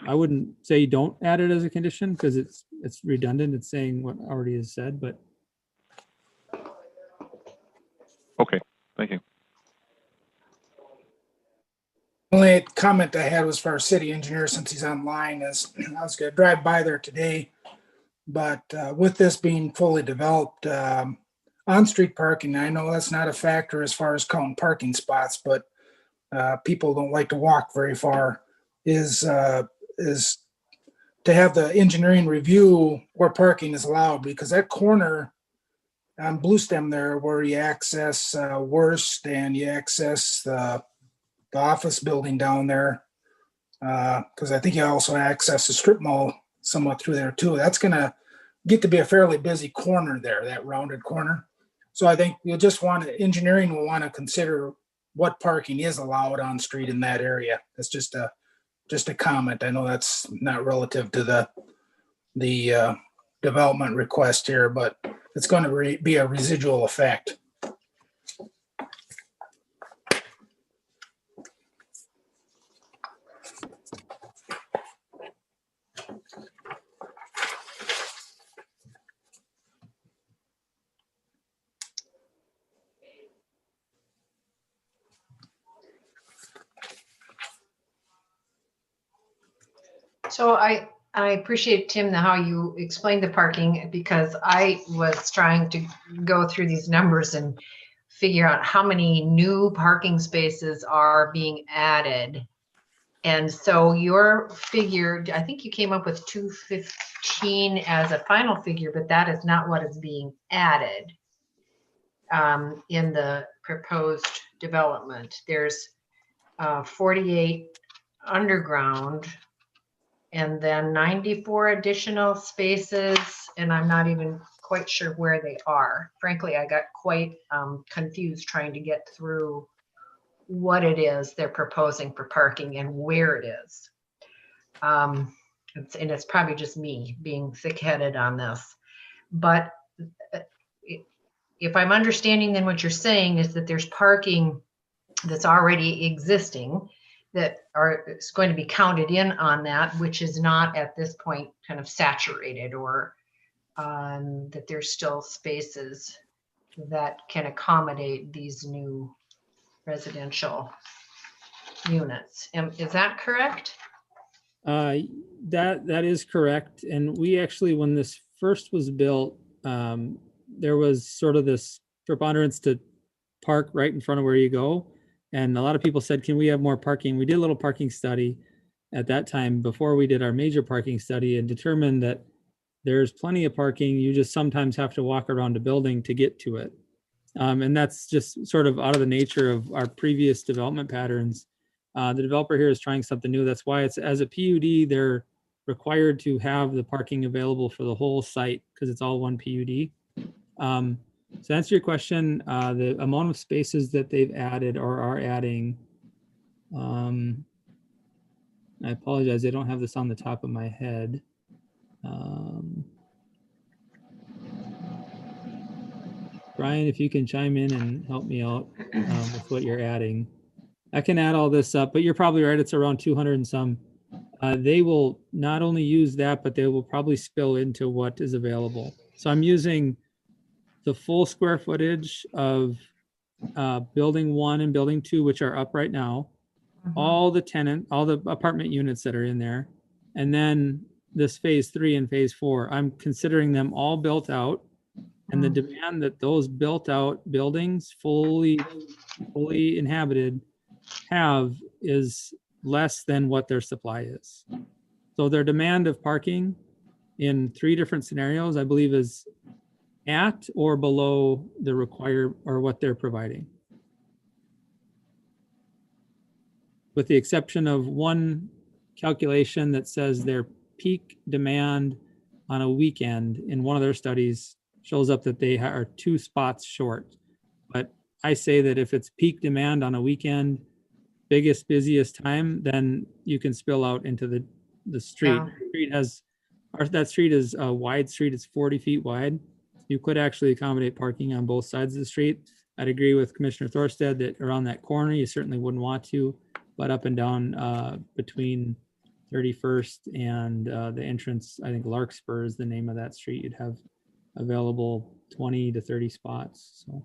wouldn't say don't add it as a condition because it's redundant. It's saying what already is said, but. Okay, thank you. Only comment I had was for our city engineer, since he's online, is I was gonna drive by there today, but with this being fully developed, on-street parking, I know that's not a factor as far as counting parking spots, but people don't like to walk very far, is to have the engineering review where parking is allowed, because that corner on Blue Stem there where you access Worst and you access the office building down there, because I think you also access the strip mall somewhat through there too. That's gonna get to be a fairly busy corner there, that rounded corner. So I think you'll just want to, engineering will want to consider what parking is allowed on street in that area. That's just a comment. I know that's not relative to the development request here, but it's going to be a residual effect. So I appreciate, Tim, how you explained the parking, because I was trying to go through these numbers and figure out how many new parking spaces are being added. And so your figure, I think you came up with 215 as a final figure, but that is not what is being added in the proposed development. There's 48 underground, and then 94 additional spaces, and I'm not even quite sure where they are. Frankly, I got quite confused trying to get through what it is they're proposing for parking and where it is. And it's probably just me being thick-headed on this. But if I'm understanding, then what you're saying is that there's parking that's already existing that is going to be counted in on that, which is not at this point kind of saturated, or that there's still spaces that can accommodate these new residential units. Is that correct? That is correct. And we actually, when this first was built, there was sort of this preponderance to park right in front of where you go. And a lot of people said, can we have more parking? We did a little parking study at that time before we did our major parking study and determined that there's plenty of parking. You just sometimes have to walk around a building to get to it. And that's just sort of out of the nature of our previous development patterns. The developer here is trying something new. That's why it's, as a PUD, they're required to have the parking available for the whole site because it's all one PUD. So to answer your question, the amount of spaces that they've added or are adding, I apologize, I don't have this on the top of my head. Brian, if you can chime in and help me out with what you're adding. I can add all this up, but you're probably right, it's around 200 and some. They will not only use that, but they will probably spill into what is available. So I'm using the full square footage of building 1 and building 2, which are up right now, all the apartment units that are in there, and then this phase 3 and phase 4. I'm considering them all built out, and the demand that those built out buildings fully inhabited have is less than what their supply is. So their demand of parking in 3 different scenarios, I believe, is at or below the required or what they're providing. With the exception of one calculation that says their peak demand on a weekend in one of their studies shows up that they are 2 spots short. But I say that if it's peak demand on a weekend, biggest, busiest time, then you can spill out into the street. Yeah. The street has, that street is a wide street, it's 40 feet wide. You could actually accommodate parking on both sides of the street. I'd agree with Commissioner Thorstad that around that corner, you certainly wouldn't want to, but up and down between 31st and the entrance, I think Larkspur is the name of that street, you'd have available 20 to 30 spots. So,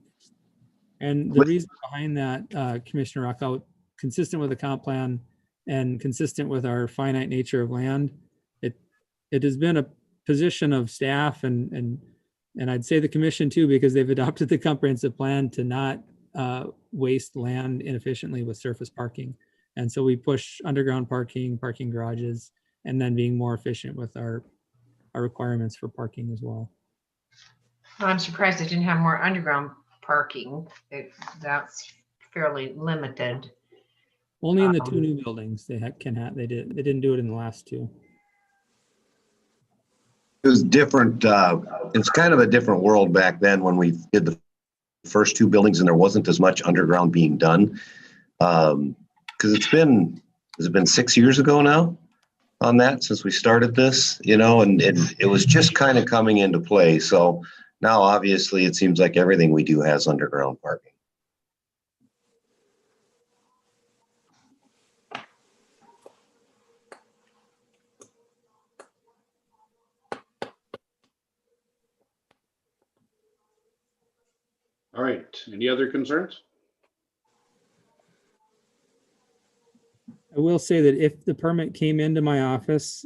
and the reason behind that, Commissioner Rockout, consistent with the comp plan and consistent with our finite nature of land, it has been a position of staff and I'd say the commission too, because they've adopted the comprehensive plan to not waste land inefficiently with surface parking. And so we push underground parking, parking garages, and then being more efficient with our requirements for parking as well. Well, I'm surprised they didn't have more underground parking. That's fairly limited. Only in the 2 new buildings they didn't do it in the last 2. It was different. It's kind of a different world back then when we did the first 2 buildings and there wasn't as much underground being done. Because has it been 6 years ago now on that since we started this, and it was just kind of coming into play. So now obviously it seems like everything we do has underground parking. All right, any other concerns? I will say that if the permit came into my office,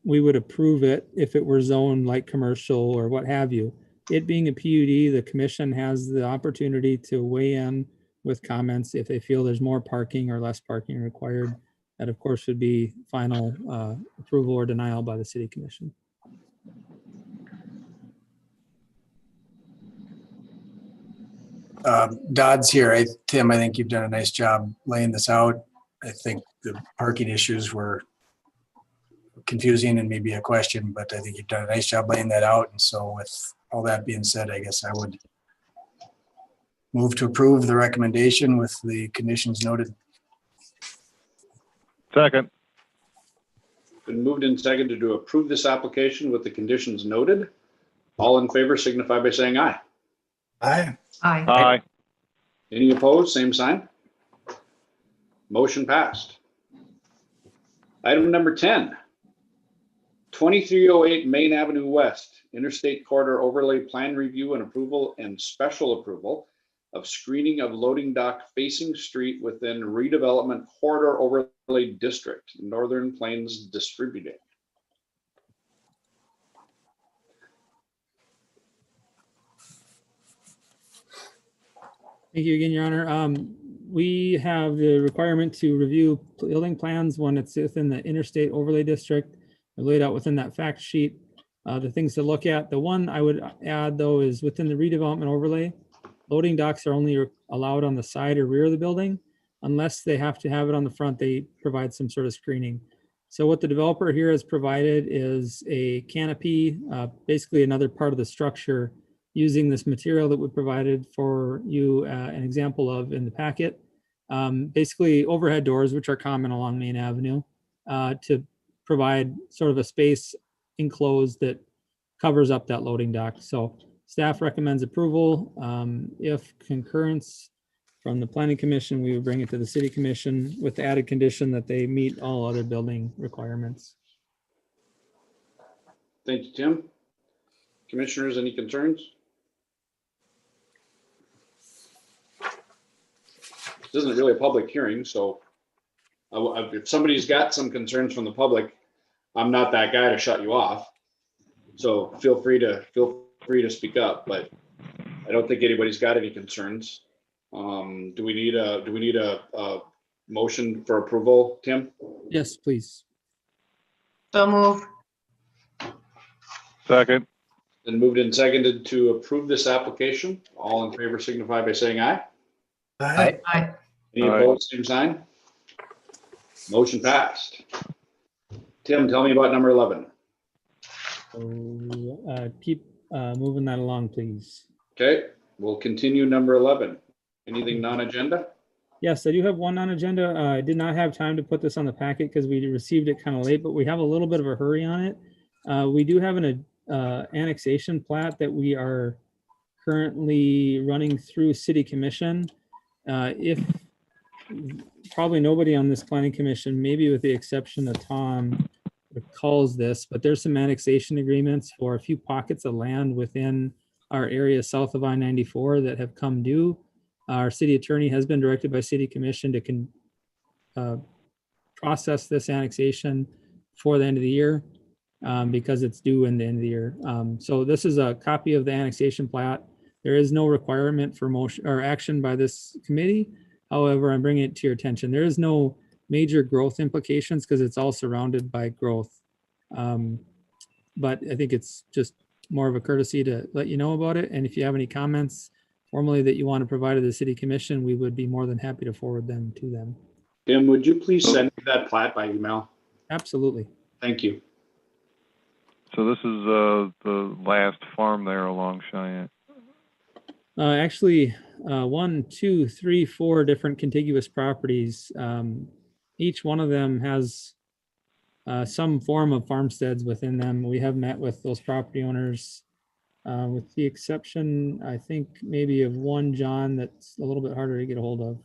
we would approve it if it were zoned like commercial or what have you. It being a PUD, the commission has the opportunity to weigh in with comments if they feel there's more parking or less parking required. That of course would be final approval or denial by the city commission. Dodd's here. Tim, I think you've done a nice job laying this out. I think the parking issues were confusing and maybe a question, but I think you've done a nice job laying that out. And so with all that being said, I guess I would move to approve the recommendation with the conditions noted. Second. Been moved and seconded to approve this application with the conditions noted. All in favor signify by saying aye. Aye. Aye. Aye. Any opposed, same sign. Motion passed. Item number 10, 2308 Main Avenue West, Interstate Corridor Overlay Plan Review and Approval and Special Approval of Screening of Loading Dock Facing Street within Redevelopment Corridor Overlay District, Northern Plains Distributing. Thank you again, Your Honor. we have the requirement to review building plans when it's within the interstate overlay district. They're laid out within that fact sheet. The things to look at, the one I would add though is within the redevelopment overlay, loading docks are only allowed on the side or rear of the building. Unless they have to have it on the front, they provide some sort of screening. So what the developer here has provided is a canopy, basically another part of the structure using this material that we provided for you an example of in the packet. Basically overhead doors, which are common along Main Avenue, to provide sort of a space enclosed that covers up that loading dock. So staff recommends approval. If concurrence from the planning commission, we would bring it to the city commission with the added condition that they meet all other building requirements. Thank you, Tim. Commissioners, any concerns? This isn't really a public hearing, so if somebody's got some concerns from the public, I'm not that guy to shut you off. So feel free to speak up, but I don't think anybody's got any concerns. Do we need a motion for approval, Tim? Yes, please. So move. Second. Then moved and seconded to approve this application. All in favor signify by saying aye. Aye. Aye. Any opposed, same sign. Motion passed. Tim, tell me about number 11. So, keep moving that along, please. Okay, we'll continue number 11. Anything non-agenda? Yes, I do have one on agenda. I did not have time to put this on the packet because we received it kind of late, but we have a little bit of a hurry on it. We do have an annexation plat that we are currently running through city commission. If probably nobody on this planning commission, maybe with the exception of Tom, calls this, but there's some annexation agreements for a few pockets of land within our area south of I-94 that have come due. Our city attorney has been directed by city commission to process this annexation for the end of the year because it's due in the end of the year. So this is a copy of the annexation plat. There is no requirement for motion or action by this committee. However, I'm bringing it to your attention. There is no major growth implications because it's all surrounded by growth. But I think it's just more of a courtesy to let you know about it. And if you have any comments formally that you want to provide to the city commission, we would be more than happy to forward them to them. Tim, would you please send me that plat by email? Absolutely. Thank you. So this is the last farm there along Cheyenne. Actually, 1, 2, 3, 4 different contiguous properties. Each one of them has some form of farmsteads within them. We have met with those property owners, with the exception, I think, maybe of one, John, that's a little bit harder to get a hold of.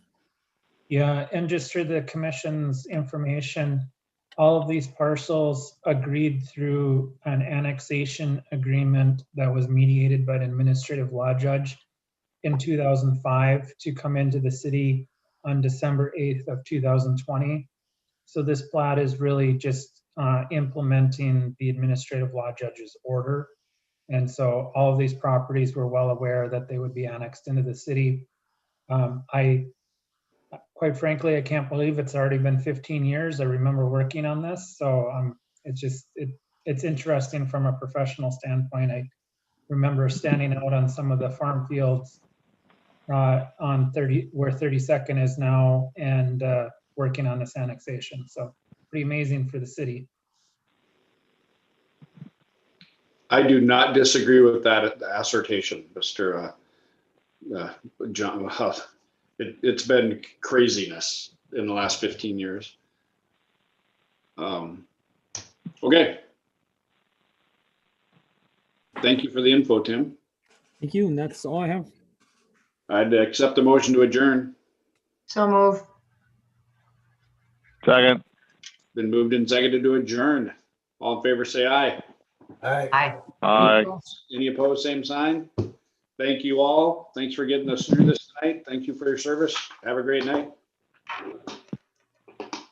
Yeah, and just for the commission's information, all of these parcels agreed through an annexation agreement that was mediated by an administrative law judge in 2005 to come into the city on December 8th of 2020. So this plat is really just implementing the administrative law judge's order. And so all of these properties were well aware that they would be annexed into the city. Quite frankly, I can't believe it's already been 15 years. I remember working on this. So it's interesting from a professional standpoint. I remember standing out on some of the farm fields on 30, where 32nd is now, and working on this annexation. So pretty amazing for the city. I do not disagree with that assertion, Mr. John. It's been craziness in the last 15 years. Okay. Thank you for the info, Tim. Thank you, and that's all I have. I'd accept the motion to adjourn. So move. Second. Been moved and seconded to adjourn. All in favor, say aye. Aye. Aye. Any opposed, same sign. Thank you all. Thanks for getting us through this tonight. Thank you for your service. Have a great night.